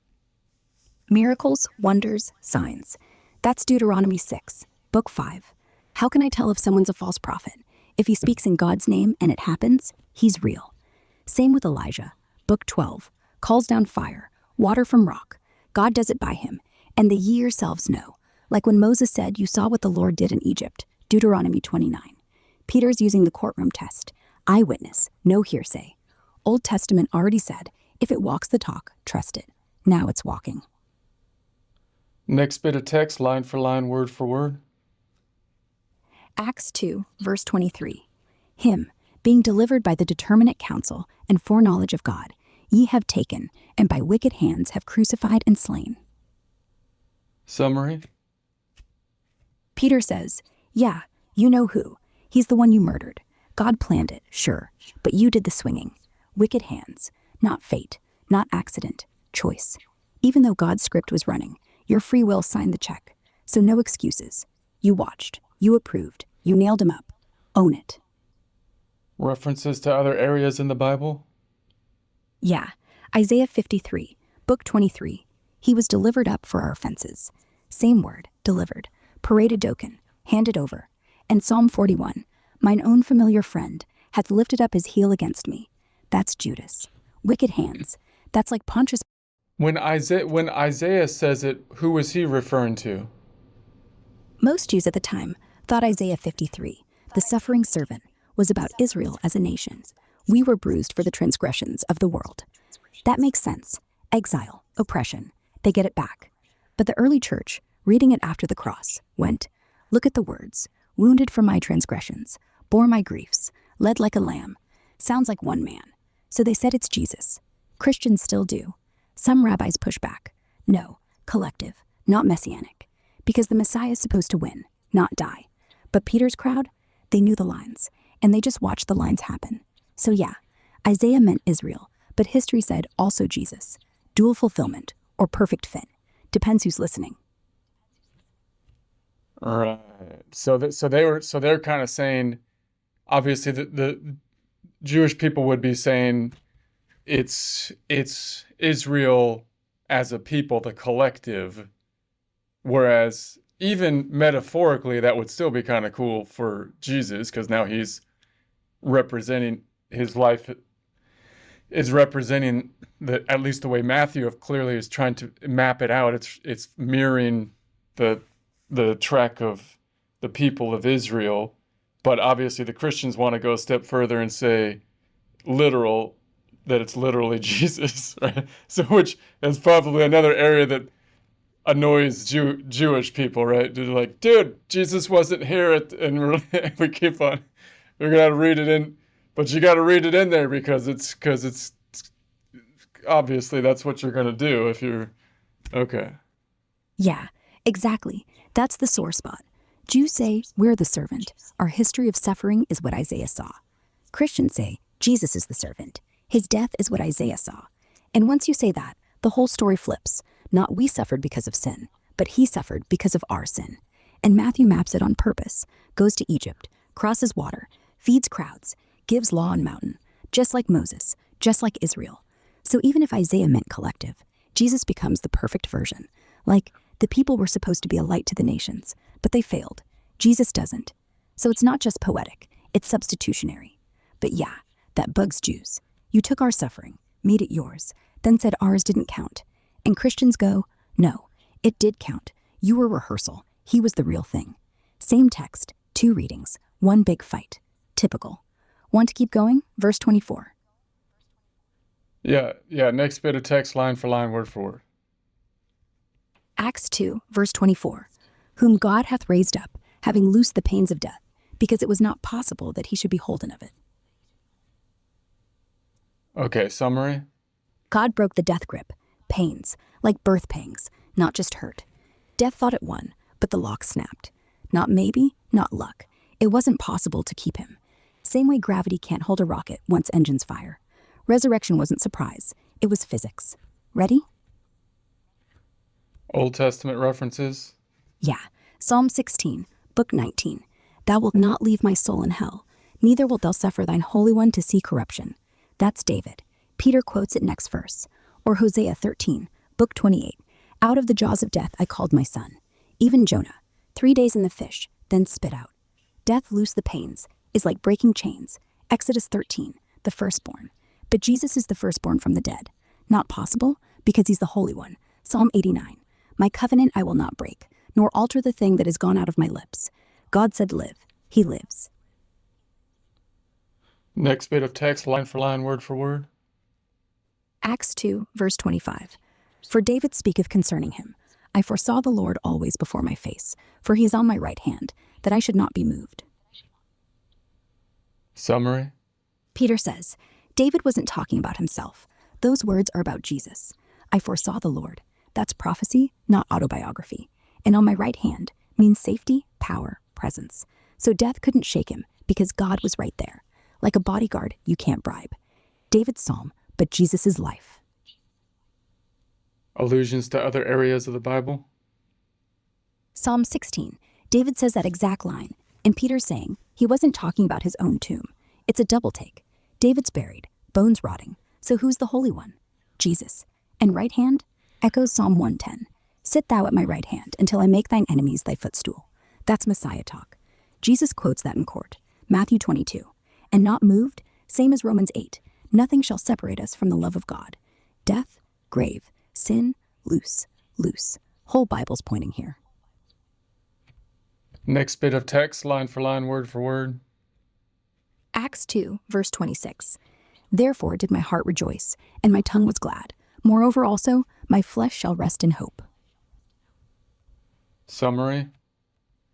Miracles, wonders, signs. That's Deuteronomy 6, Book 5. How can I tell if someone's a false prophet? If he speaks in God's name and it happens, he's real. Same with Elijah, Book 12. Calls down fire, water from rock. God does it by him, and the ye yourselves know. Like when Moses said, you saw what the Lord did in Egypt, Deuteronomy 29. Peter's using the courtroom test. Eyewitness, no hearsay. Old Testament already said, if it walks the talk, trust it. Now it's walking. Next bit of text, line for line, word for word. Acts 2, verse 23. Him, being delivered by the determinate counsel and foreknowledge of God, ye have taken, and by wicked hands have crucified and slain. Summary. Peter says, yeah, you know who. He's the one you murdered. God planned it, sure, but you did the swinging. Wicked hands, not fate, not accident, choice. Even though God's script was running, your free will signed the check. So no excuses. You watched, You approved. You nailed him up. Own it. References to other areas in the Bible? Yeah. Isaiah 53, Book 23. He was delivered up for our offenses. Same word, delivered. Paraded doken, handed over. And Psalm 41, mine own familiar friend, hath lifted up his heel against me. That's Judas. Wicked hands. That's like Pontius. When Isaiah says it, who was he referring to? Most Jews at the time thought Isaiah 53, the suffering servant, was about Israel as a nation. We were bruised for the transgressions of the world. That makes sense. Exile, oppression. They get it back. But the early church, reading it after the cross, went, look at the words, wounded for my transgressions, bore my griefs, led like a lamb. Sounds like one man. So they said it's Jesus. Christians still do. Some rabbis push back. No, collective, not messianic. Because the Messiah is supposed to win, not die. But Peter's crowd, they knew the lines, and they just watched the lines happen. So yeah, Isaiah meant Israel, but history said also Jesus. Dual fulfillment, or perfect fit. Depends who's listening. Right. So they're kind of saying, obviously the Jewish people would be saying it's Israel as a people, the collective, whereas even metaphorically that would still be kind of cool for Jesus because now he's representing his life is representing at least the way Matthew clearly is trying to map it out. It's mirroring the track of the people of Israel, but obviously the Christians want to go a step further and say that it's literally Jesus, right? So which is probably another area that annoys Jewish people, right? They're like, dude, Jesus wasn't here and we keep on, we're gonna read it in, but you got to read it in there because it's obviously that's what you're gonna do if you're okay. Yeah, exactly. That's the sore spot. Jews say we're the servant. Our history of suffering is what Isaiah saw. Christians say Jesus is the servant. His death is what Isaiah saw. And once you say that, the whole story flips. Not we suffered because of sin, but he suffered because of our sin. And Matthew maps it on purpose, goes to Egypt, crosses water, feeds crowds, gives law on mountain, just like Moses, just like Israel. So even if Isaiah meant collective, Jesus becomes the perfect version. Like, the people were supposed to be a light to the nations, but they failed. Jesus doesn't. So it's not just poetic, it's substitutionary. But yeah, that bugs Jews. You took our suffering, made it yours, then said ours didn't count. And Christians go, no, it did count. You were rehearsal. He was the real thing. Same text, 2 readings, 1 big fight. Typical. Want to keep going? Verse 24. Yeah. Next bit of text, line for line, word for word. Acts 2, verse 24. Whom God hath raised up, having loosed the pains of death, because it was not possible that he should be holden of it. Okay, summary. God broke the death grip. Pains, like birth pangs, not just hurt. Death thought it won, but the lock snapped. Not maybe, not luck. It wasn't possible to keep him. Same way gravity can't hold a rocket once engines fire. Resurrection wasn't surprise. It was physics. Ready? Old Testament references. Yeah. Psalm 16, Book 19. Thou wilt not leave my soul in hell, neither wilt thou suffer thine Holy One to see corruption. That's David. Peter quotes it next verse. Or Hosea 13, Book 28. Out of the jaws of death I called my son. Even Jonah, 3 days in the fish, then spit out. Death loose the pains, is like breaking chains. Exodus 13, the firstborn. But Jesus is the firstborn from the dead. Not possible, because he's the Holy One. Psalm 89. My covenant I will not break, nor alter the thing that has gone out of my lips. God said live. He lives. Next bit of text, line for line, word for word. Acts 2, verse 25. For David speaketh concerning him, I foresaw the Lord always before my face, for he is on my right hand, that I should not be moved. Summary. Peter says, David wasn't talking about himself. Those words are about Jesus. I foresaw the Lord. That's prophecy, not autobiography. And on my right hand means safety, power, presence. So death couldn't shake him because God was right there. Like a bodyguard you can't bribe. David's psalm, but Jesus' life. Allusions to other areas of the Bible. Psalm 16. David says that exact line, and Peter's saying he wasn't talking about his own tomb. It's a double take. David's buried, bones rotting. So who's the Holy One? Jesus. And right hand? Echoes Psalm 110. Sit thou at my right hand until I make thine enemies thy footstool. That's Messiah talk. Jesus quotes that in court. Matthew 22. And not moved? Same as Romans 8. Nothing shall separate us from the love of God. Death, grave, sin, loose, loose. Whole Bible's pointing here. Next bit of text, line for line, word for word. Acts 2, verse 26. Therefore did my heart rejoice, and my tongue was glad. Moreover also, my flesh shall rest in hope. Summary.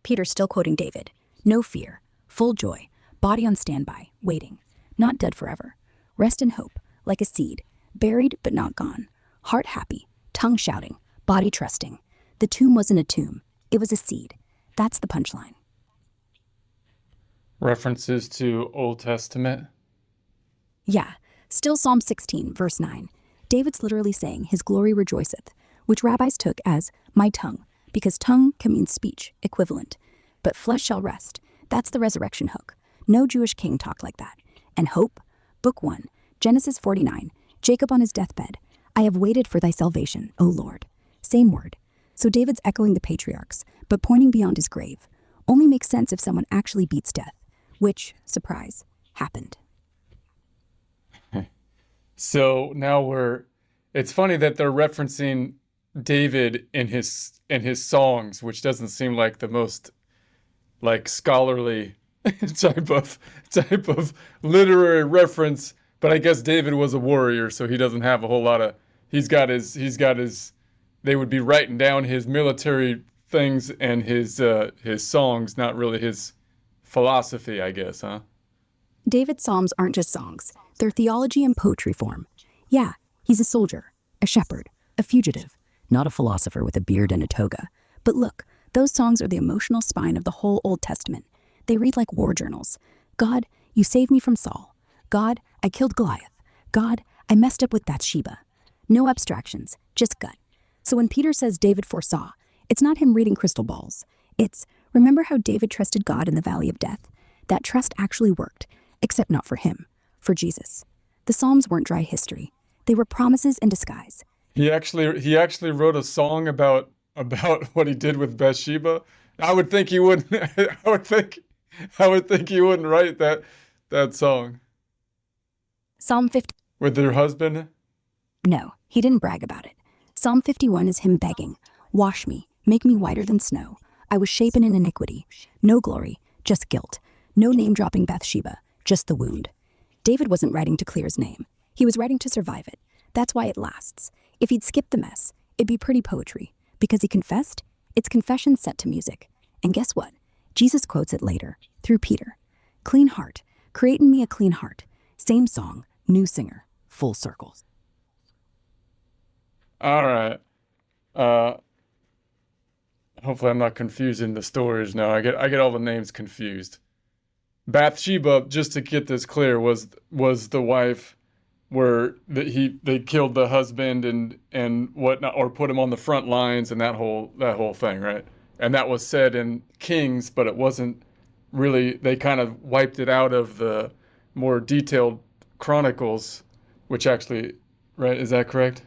Peter's still quoting David. No fear, full joy, body on standby, waiting, not dead forever. Rest in hope, like a seed, buried but not gone. Heart happy, tongue shouting, body trusting. The tomb wasn't a tomb, it was a seed. That's the punchline. References to Old Testament. Yeah, still Psalm 16, verse 9. David's literally saying his glory rejoiceth, which rabbis took as my tongue, because tongue can mean speech, equivalent. But flesh shall rest. That's the resurrection hook. No Jewish king talked like that. And hope? Book 1, Genesis 49, Jacob on his deathbed. I have waited for thy salvation, O Lord. Same word. So David's echoing the patriarchs, but pointing beyond his grave. Only makes sense if someone actually beats death, which, surprise, happened. So now it's funny that they're referencing David in his songs, which doesn't seem like the most like scholarly type of literary reference, but I guess David was a warrior, so he doesn't have a whole lot of he's got his they would be writing down his military things and his songs, not really his philosophy, I guess, huh? David's psalms aren't just songs. They're theology in poetry form. Yeah, he's a soldier, a shepherd, a fugitive, not a philosopher with a beard and a toga. But look, those songs are the emotional spine of the whole Old Testament. They read like war journals. God, you saved me from Saul. God, I killed Goliath. God, I messed up with Bathsheba. No abstractions, just gut. So when Peter says David foresaw, it's not him reading crystal balls. It's, remember how David trusted God in the valley of death? That trust actually worked, except not for him, for Jesus. The Psalms weren't dry history. They were promises in disguise. He actually wrote a song about what he did with Bathsheba. I would think he wouldn't. I would think he wouldn't write that song Psalm 50. with her husband. No, he didn't brag about it. Psalm 51 is him begging, wash me, make me whiter than snow. I was shapen in iniquity. No glory, just guilt. No name-dropping Bathsheba, just the wound. David wasn't writing to clear his name. He was writing to survive it. That's why it lasts. If he'd skipped the mess, it'd be pretty poetry. Because he confessed, it's confession set to music. And guess what? Jesus quotes it later, through Peter. Clean heart, create in me a clean heart. Same song, new singer, full circle. All right. Hopefully I'm not confusing the stories now. I get all the names confused. Bathsheba, just to get this clear, was the wife where they killed the husband and whatnot, or put him on the front lines and that whole thing, right? And that was said in Kings, but it wasn't really. They kind of wiped it out of the more detailed Chronicles, which actually, right? Is that correct?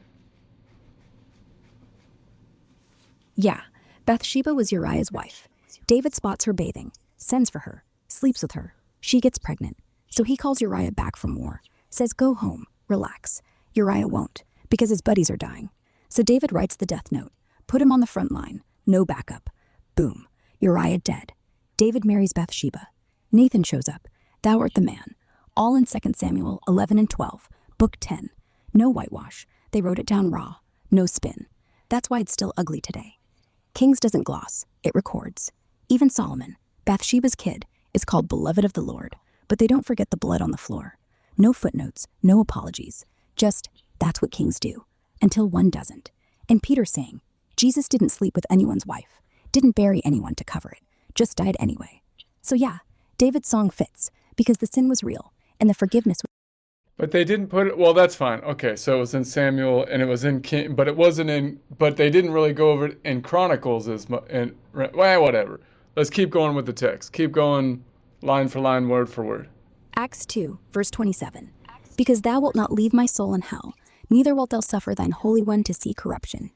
Yeah, Bathsheba was Uriah's wife. David spots her bathing, sends for her, sleeps with her. She gets pregnant. So he calls Uriah back from war, says go home, relax. Uriah won't, because his buddies are dying. So David writes the death note, put him on the front line, no backup. Boom, Uriah dead. David marries Bathsheba. Nathan shows up, thou art the man. All in 2 Samuel 11 and 12, book 10. No whitewash, they wrote it down raw, no spin. That's why it's still ugly today. Kings doesn't gloss, it records. Even Solomon, Bathsheba's kid, is called beloved of the Lord, but they don't forget the blood on the floor. No footnotes, no apologies. Just, that's what kings do, until one doesn't. And Peter's saying, Jesus didn't sleep with anyone's wife, didn't bury anyone to cover it, just died anyway. So yeah, David's song fits, because the sin was real, and the forgiveness was. But they didn't put it. Well, that's fine. Okay, so it was in Samuel and it was in King, but it wasn't in. But they didn't really go over it in Chronicles as much. And well, whatever. let's keep going with the text. Keep going line for line, word for word. Acts 2, verse 27. Because thou wilt not leave my soul in hell, neither wilt thou suffer thine Holy One to see corruption.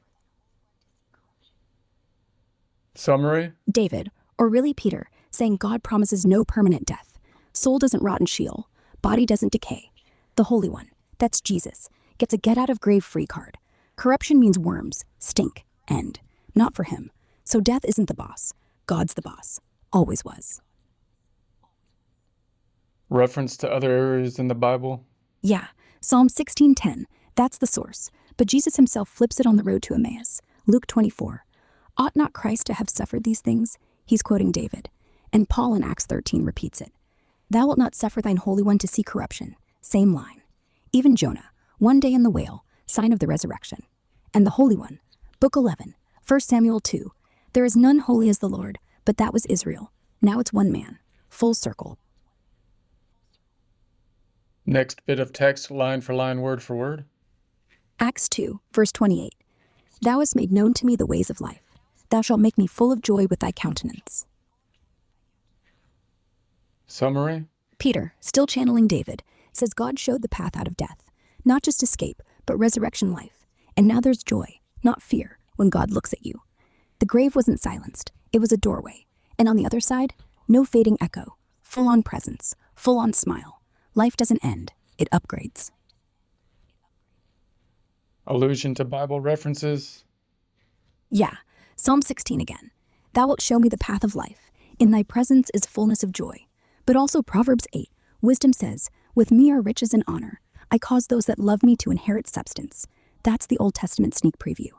Summary? David, or really Peter, saying God promises no permanent death. Soul doesn't rot in Sheol. Body doesn't decay. The Holy One, that's Jesus, gets a get-out-of-grave-free card. Corruption means worms, stink, end. Not for him. So death isn't the boss. God's the boss. Always was. Reference to other areas in the Bible? Yeah, Psalm 16:10. That's the source. But Jesus himself flips it on the road to Emmaus. Luke 24. Ought not Christ to have suffered these things? He's quoting David. And Paul in Acts 13 repeats it. Thou wilt not suffer thine Holy One to see corruption. Same line. Even Jonah, one day in the whale, sign of the resurrection. And the Holy One, Book 11, 1 Samuel 2. There is none holy as the Lord, but that was Israel. Now it's one man. Full circle. Next bit of text, line for line, word for word. Acts 2, verse 28. Thou hast made known to me the ways of life. Thou shalt make me full of joy with thy countenance. Summary? Peter, still channeling David, says God showed the path out of death. Not just escape, but resurrection life. And now there's joy, not fear, when God looks at you. The grave wasn't silenced. It was a doorway. And on the other side, no fading echo. Full-on presence, full-on smile. Life doesn't end. It upgrades. Allusion to Bible references? Yeah, Psalm 16 again. Thou wilt show me the path of life. In thy presence is fullness of joy. But also Proverbs 8. Wisdom says, with me are riches and honor. I cause those that love me to inherit substance. That's the Old Testament sneak preview.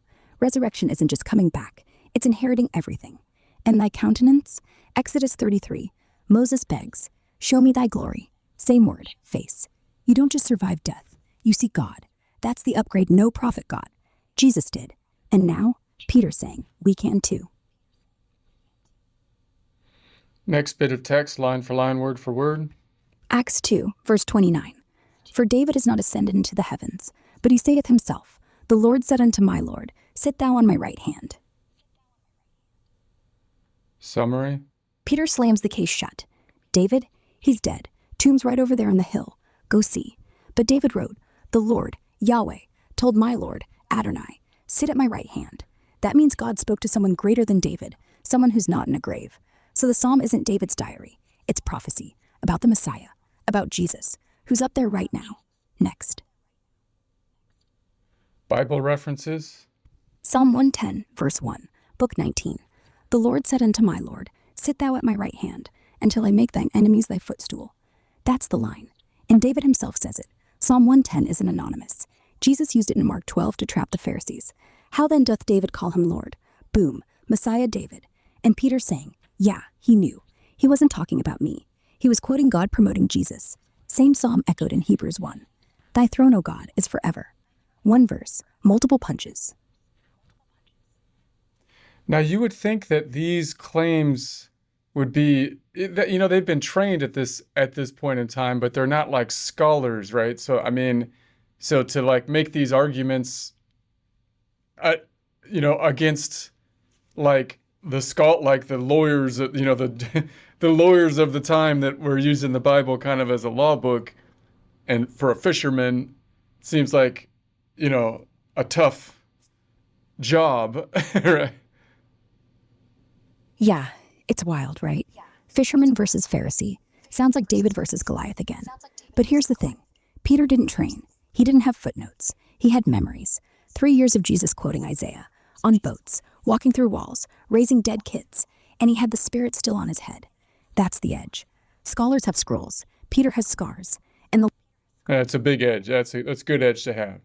Resurrection isn't just coming back. It's inheriting everything. And thy countenance? Exodus 33. Moses begs, show me thy glory. Same word, face. You don't just survive death. You see God. That's the upgrade no prophet got. Jesus did. And now, Peter's saying, we can too. Next bit of text, line for line, word for word. Acts 2, verse 29. For David is not ascended into the heavens, but he saith himself, the Lord said unto my Lord, sit thou on my right hand. Summary? Peter slams the case shut. David, he's dead. Tomb's right over there on the hill. Go see. But David wrote, the Lord, Yahweh, told my Lord, Adonai, sit at my right hand. That means God spoke to someone greater than David, someone who's not in a grave. So the psalm isn't David's diary. It's prophecy about the Messiah, about Jesus, who's up there right now. Next. Bible references? Psalm 110, verse 1, Book 19. The Lord said unto my Lord, sit thou at my right hand, until I make thine enemies thy footstool. That's the line. And David himself says it. Psalm 110 isn't anonymous. Jesus used it in Mark 12 to trap the Pharisees. How then doth David call him Lord? Boom, Messiah David. And Peter saying, yeah, he knew. He wasn't talking about me. He was quoting God promoting Jesus. Same psalm echoed in Hebrews 1. Thy throne, O God, is forever. One verse, multiple punches. Now, you would think that these claims would be, they've been trained at this point in time, but they're not like scholars, right? So, I mean, so to like make these arguments, against like the lawyers, the the lawyers of the time that were using the Bible kind of as a law book, and for a fisherman, it seems like, a tough job, right? Yeah, it's wild, right? Fisherman versus Pharisee. Sounds like David versus Goliath again. But here's the thing. Peter didn't train. He didn't have footnotes. He had memories. 3 years of Jesus quoting Isaiah. On boats, walking through walls, raising dead kids. And he had the Spirit still on his head. That's the edge. Scholars have scrolls. Peter has scars. And the... That's a big edge. That's a good edge to have.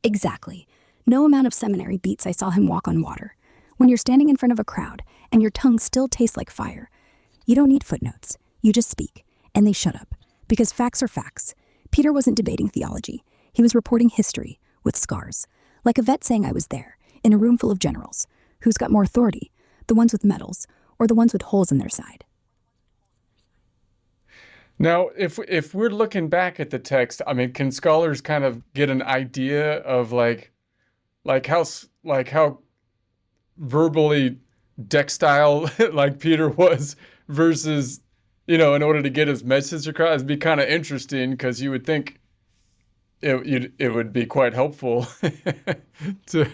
Exactly. No amount of seminary beats I saw him walk on water. When you're standing in front of a crowd and your tongue still tastes like fire, you don't need footnotes. You just speak, and they shut up. Because facts are facts. Peter wasn't debating theology. He was reporting history with scars. Like a vet saying I was there, in a room full of generals. Who's got more authority? The ones with medals, or the ones with holes in their side? Now, if we're looking back at the text, I mean, can scholars kind of get an idea of like how verbally deck style like Peter was versus, in order to get his message across. It'd be kind of interesting because you would think it would be quite helpful to.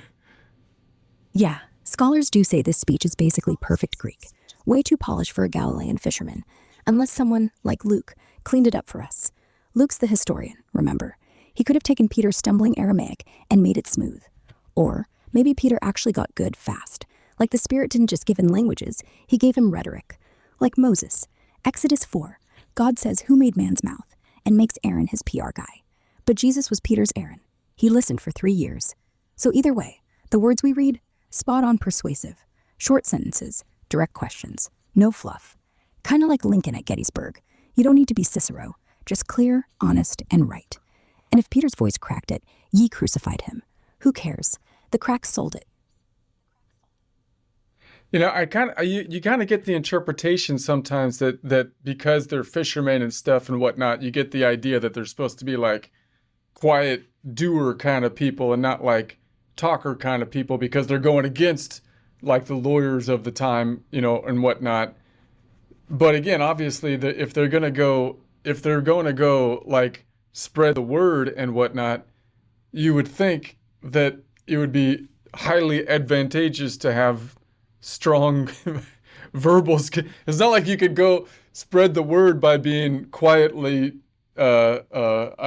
Yeah, scholars do say this speech is basically perfect Greek, way too polished for a Galilean fisherman, unless someone, like Luke, cleaned it up for us. Luke's the historian, remember? He could have taken Peter's stumbling Aramaic and made it smooth. Or maybe Peter actually got good fast. Like the Spirit didn't just give him languages, he gave him rhetoric. Like Moses. Exodus 4, God says who made man's mouth and makes Aaron his PR guy. But Jesus was Peter's Aaron. He listened for 3 years. So either way, the words we read, spot on persuasive. Short sentences, direct questions, no fluff. Kind of like Lincoln at Gettysburg. You don't need to be Cicero, just clear, honest, and right. And if Peter's voice cracked it, ye crucified him. Who cares? The crack sold it. I kind of you kind of get the interpretation sometimes that because they're fishermen and stuff and whatnot, you get the idea that they're supposed to be like quiet doer kind of people and not like talker kind of people because they're going against like the lawyers of the time, and whatnot. But again, obviously, if they're going to go like spread the word and whatnot, you would think that it would be highly advantageous to have strong verbal skill. It's not like you could go spread the word by being quietly, I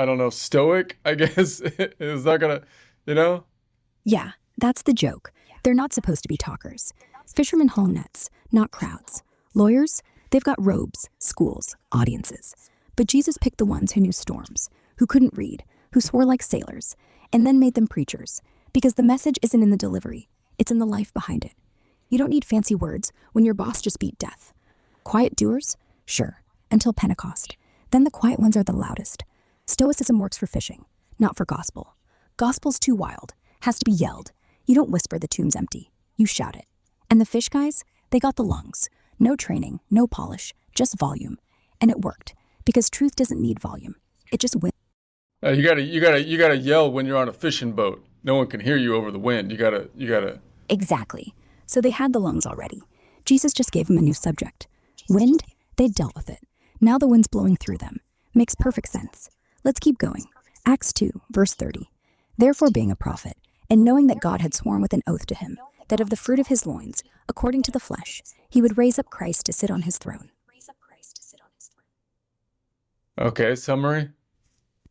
don't know, stoic, I guess. Is that gonna, you know? Yeah, that's the joke. They're not supposed to be talkers. Fishermen haul nets, not crowds. Lawyers, they've got robes, schools, audiences. But Jesus picked the ones who knew storms, who couldn't read, who swore like sailors, and then made them preachers. Because the message isn't in the delivery, it's in the life behind it. You don't need fancy words when your boss just beat death. Quiet doers? Sure, until Pentecost. Then the quiet ones are the loudest. Stoicism works for fishing, not for gospel. Gospel's too wild, has to be yelled. You don't whisper the tomb's empty, you shout it. And the fish guys, they got the lungs. No training, no polish, just volume. And it worked, because truth doesn't need volume. It just wins. You gotta yell when you're on a fishing boat. No one can hear you over the wind. You gotta. Exactly. So they had the lungs already. Jesus just gave them a new subject. Wind? They dealt with it. Now the wind's blowing through them. Makes perfect sense. Let's keep going. Acts 2, verse 30. Therefore being a prophet, and knowing that God had sworn with an oath to him, that of the fruit of his loins, according to the flesh, he would raise up Christ to sit on his throne. Okay, summary.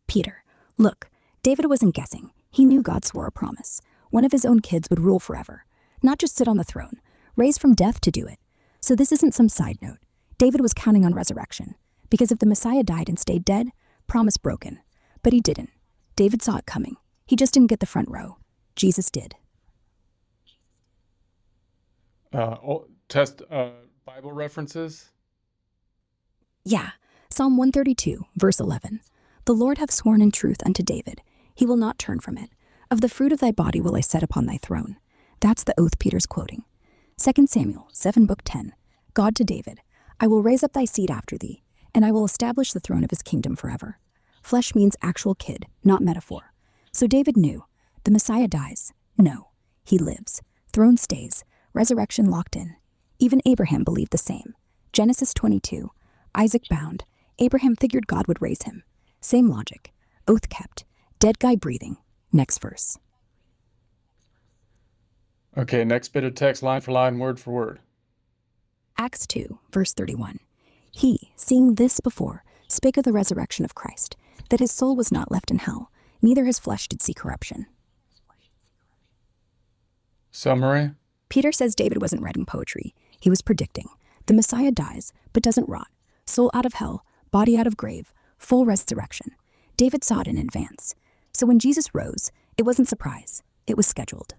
Peter, look, David wasn't guessing. He knew God swore a promise. One of his own kids would rule forever. Not just sit on the throne, raised from death to do it. So this isn't some side note. David was counting on resurrection. Because if the Messiah died and stayed dead, promise broken. But he didn't. David saw it coming. He just didn't get the front row. Jesus did. Test Bible references. Yeah, Psalm 132, verse 11. The Lord hath sworn in truth unto David. He will not turn from it. Of the fruit of thy body will I set upon thy throne. That's the oath Peter's quoting. 2 Samuel 7, book 10. God to David, I will raise up thy seed after thee, and I will establish the throne of his kingdom forever. Flesh means actual kid, not metaphor. So David knew, the Messiah dies. No, he lives. Throne stays. Resurrection locked in. Even Abraham believed the same. Genesis 22. Isaac bound. Abraham figured God would raise him. Same logic. Oath kept. Dead guy breathing. Next verse. Okay, next bit of text, line for line, word for word. Acts 2, verse 31. He, seeing this before, spake of the resurrection of Christ, that his soul was not left in hell, neither his flesh did see corruption. Summary. Peter says David wasn't writing poetry. He was predicting. The Messiah dies, but doesn't rot. Soul out of hell, body out of grave, full resurrection. David saw it in advance. So when Jesus rose, it wasn't surprise. It was scheduled.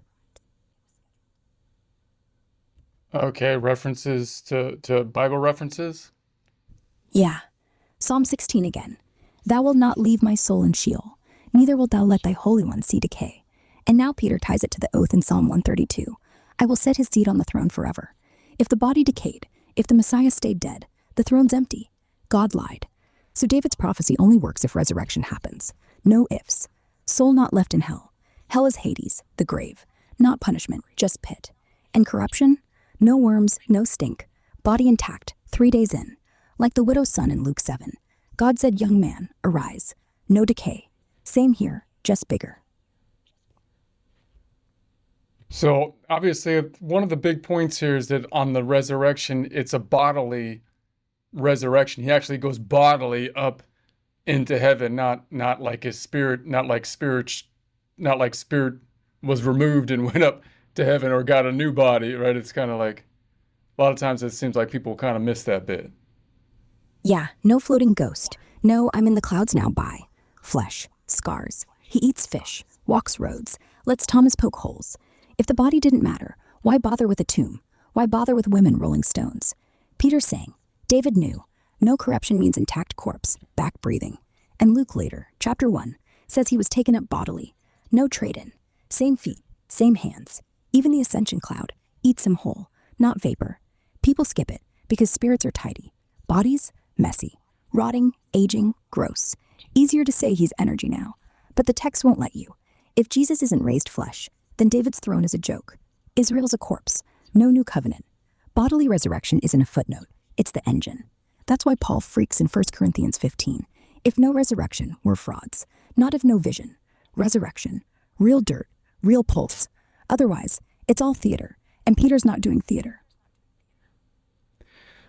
Okay, references to Bible references. Yeah. Psalm 16 again. Thou wilt not leave my soul in Sheol, neither wilt thou let thy Holy One see decay. And now Peter ties it to the oath in Psalm 132. I will set his seat on the throne forever. If the body decayed, if the Messiah stayed dead, the throne's empty. God lied. So David's prophecy only works if resurrection happens. No ifs. Soul not left in hell. Hell is Hades, the grave. Not punishment, just pit. And corruption? No worms, no stink. Body intact, 3 days in. Like the widow's son in Luke 7. God said, young man, arise. No decay. Same here, just bigger. So obviously, one of the big points here is that on the resurrection, it's a bodily resurrection. He actually goes bodily up into heaven, not like his spirit, not like spirit was removed and went up to heaven or got a new body, right? It's kind of like a lot of times it seems like people kind of miss that bit. Yeah, no floating ghost. No, I'm in the clouds now by. Flesh, scars. He eats fish, walks roads, lets Thomas poke holes. If the body didn't matter, why bother with a tomb? Why bother with women rolling stones? Peter's saying, David knew, no corruption means intact corpse, back breathing. And Luke later, chapter 1, says he was taken up bodily. No trade-in. Same feet, same hands. Even the ascension cloud eats him whole, not vapor. People skip it because spirits are tidy. Bodies, messy. Rotting, aging, gross. Easier to say he's energy now. But the text won't let you. If Jesus isn't raised flesh, then David's throne is a joke. Israel's a corpse. No new covenant. Bodily resurrection isn't a footnote. It's the engine. That's why Paul freaks in 1 Corinthians 15. If no resurrection, we're frauds. Not if no vision. Resurrection. Real dirt. Real pulse. Otherwise, it's all theater. And Peter's not doing theater.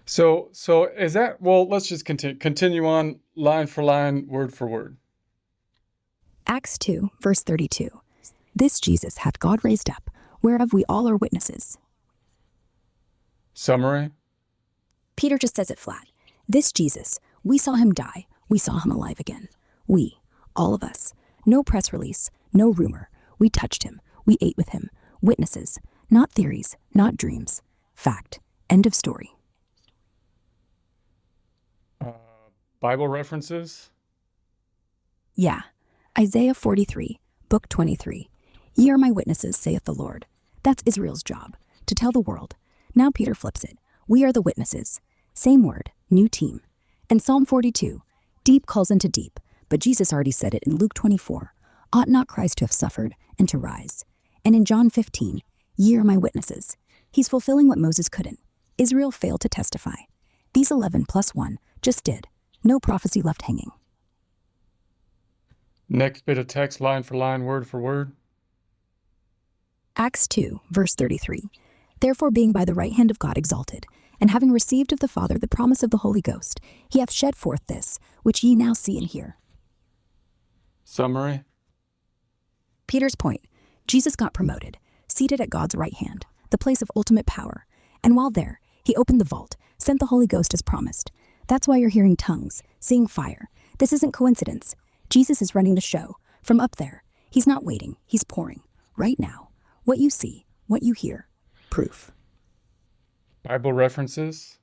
So is that, well, let's just continue on line for line, word for word. Acts 2, verse 32. This Jesus hath God raised up, whereof we all are witnesses. Summary? Peter just says it flat. This Jesus, we saw him die. We saw him alive again. We, all of us. No press release, no rumor. We touched him. We ate with him. Witnesses. Not theories, not dreams. Fact. End of story. Bible references? Yeah. Isaiah 43, book 23. Ye are my witnesses, saith the Lord. That's Israel's job, to tell the world. Now Peter flips it. We are the witnesses. Same word, new team. And Psalm 42, deep calls into deep, but Jesus already said it in Luke 24. Ought not Christ to have suffered and to rise? And in John 15, ye are my witnesses. He's fulfilling what Moses couldn't. Israel failed to testify. These 11 plus 1 just did. No prophecy left hanging. Next bit of text, line for line, word for word. Acts 2, verse 33. Therefore, being by the right hand of God exalted, and having received of the Father the promise of the Holy Ghost, he hath shed forth this, which ye now see and hear. Summary? Peter's point. Jesus got promoted, seated at God's right hand, the place of ultimate power. And while there, he opened the vault, sent the Holy Ghost as promised. That's why you're hearing tongues, seeing fire. This isn't coincidence. Jesus is running the show. From up there, he's not waiting, he's pouring. Right now. What you see, what you hear. Proof. Bible references?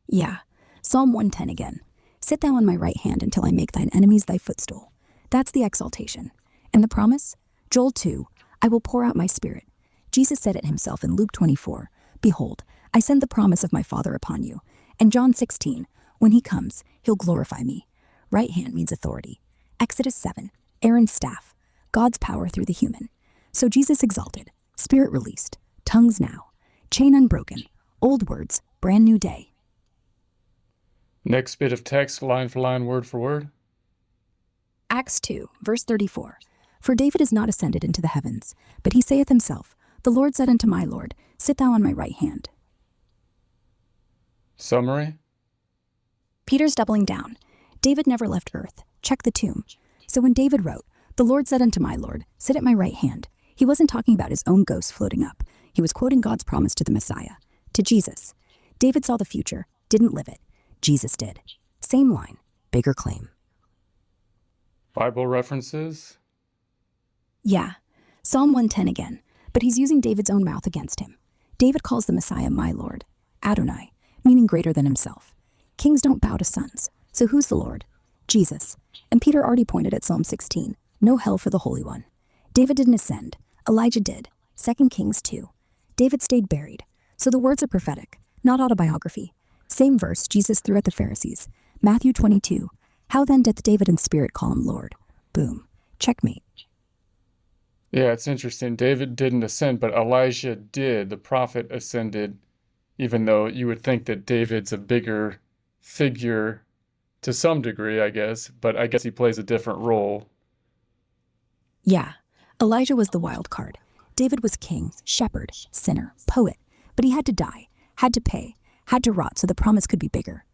Yeah. Psalm 110 again. Sit thou on my right hand until I make thine enemies thy footstool. That's the exaltation. And the promise? Joel 2, I will pour out my spirit. Jesus said it himself in Luke 24. Behold, I send the promise of my Father upon you. And John 16, when he comes, he'll glorify me. Right hand means authority. Exodus 7, Aaron's staff. God's power through the human. So Jesus exalted, spirit released, tongues now. Chain unbroken, old words, brand new day. Next bit of text, line for line, word for word. Acts 2, verse 34. For David is not ascended into the heavens, but he saith himself, the Lord said unto my Lord, sit thou on my right hand. Summary? Peter's doubling down. David never left earth. Check the tomb. So when David wrote, the Lord said unto my Lord, sit at my right hand, he wasn't talking about his own ghost floating up. He was quoting God's promise to the Messiah, to Jesus. David saw the future, didn't live it. Jesus did. Same line, bigger claim. Bible references? Yeah, Psalm 110 again, but he's using David's own mouth against him. David calls the Messiah my Lord, Adonai, meaning greater than himself. Kings don't bow to sons, so who's the Lord? Jesus. And Peter already pointed at Psalm 16, no hell for the Holy One. David didn't ascend, Elijah did, 2 Kings 2. David stayed buried, so the words are prophetic, not autobiography. Same verse Jesus threw at the Pharisees, Matthew 22. How then doth David in spirit call him Lord? Boom. Checkmate. Yeah, it's interesting. David didn't ascend, but Elijah did. The prophet ascended, even though you would think that David's a bigger figure to some degree, I guess, but I guess he plays a different role. Yeah, Elijah was the wild card. David was king, shepherd, sinner, poet, but he had to die, had to pay, had to rot so the promise could be bigger.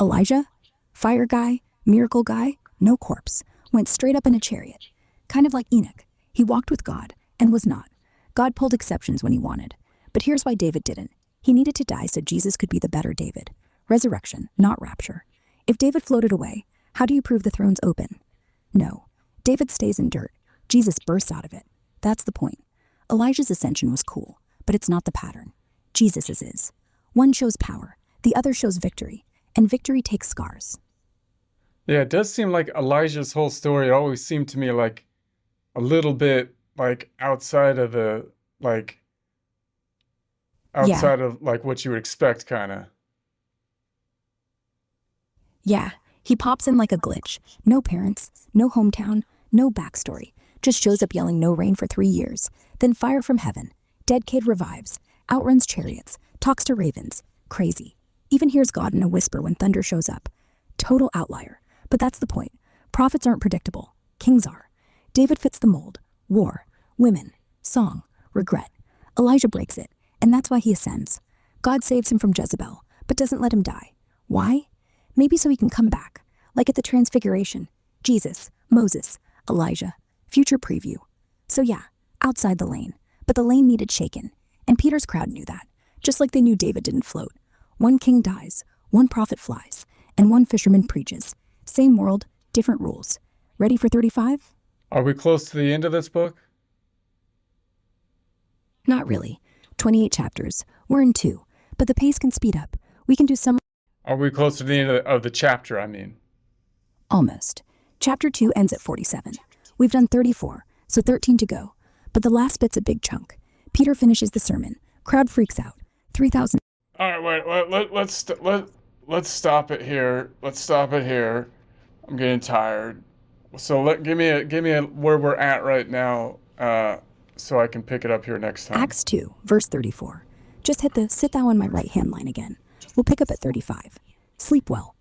Elijah, fire guy, miracle guy, no corpse, went straight up in a chariot. Kind of like Enoch. He walked with God and was not. God pulled exceptions when he wanted. But here's why David didn't. He needed to die so Jesus could be the better David. Resurrection, not rapture. If David floated away, how do you prove the throne's open? No. David stays in dirt. Jesus bursts out of it. That's the point. Elijah's ascension was cool, but it's not the pattern. Jesus's is. One shows power, the other shows victory, and victory takes scars. Yeah, it does seem like Elijah's whole story always seemed to me like a little bit like like Yeah, outside of like what you would expect, kind of. yeah. He pops in like a glitch. No parents, no hometown, no backstory. Just shows up yelling no rain for 3 years. Then fire from heaven. Dead kid revives. Outruns chariots. Talks to ravens. Crazy. Even hears God in a whisper when thunder shows up. Total outlier. But that's the point. Prophets aren't predictable. Kings are. David fits the mold. War. Women. Song. Regret. Elijah breaks it. And that's why he ascends. God saves him from Jezebel, but doesn't let him die. Why? Maybe so he can come back, like at the Transfiguration. Jesus, Moses, Elijah, future preview. So yeah, outside the lane. But the lane needed shaken. And Peter's crowd knew that, just like they knew David didn't float. One king dies, one prophet flies, and one fisherman preaches. Same world, different rules. Ready for 35? Are we close to the end of this book? Not really. 28 chapters. We're in 2. But the pace can speed up. We can do some Are we close to the end of the chapter, I mean? almost. Chapter 2 ends at 47. We've done 34, so 13 to go. But the last bit's a big chunk. Peter finishes the sermon. Crowd freaks out. 3,000. All right, wait, let's stop it here. Let's stop it here. I'm getting tired. So give me a where we're at right now, so I can pick it up here next time. Acts 2, verse 34. Just hit the sit thou on my right hand line again. We'll pick up at 35. Sleep well.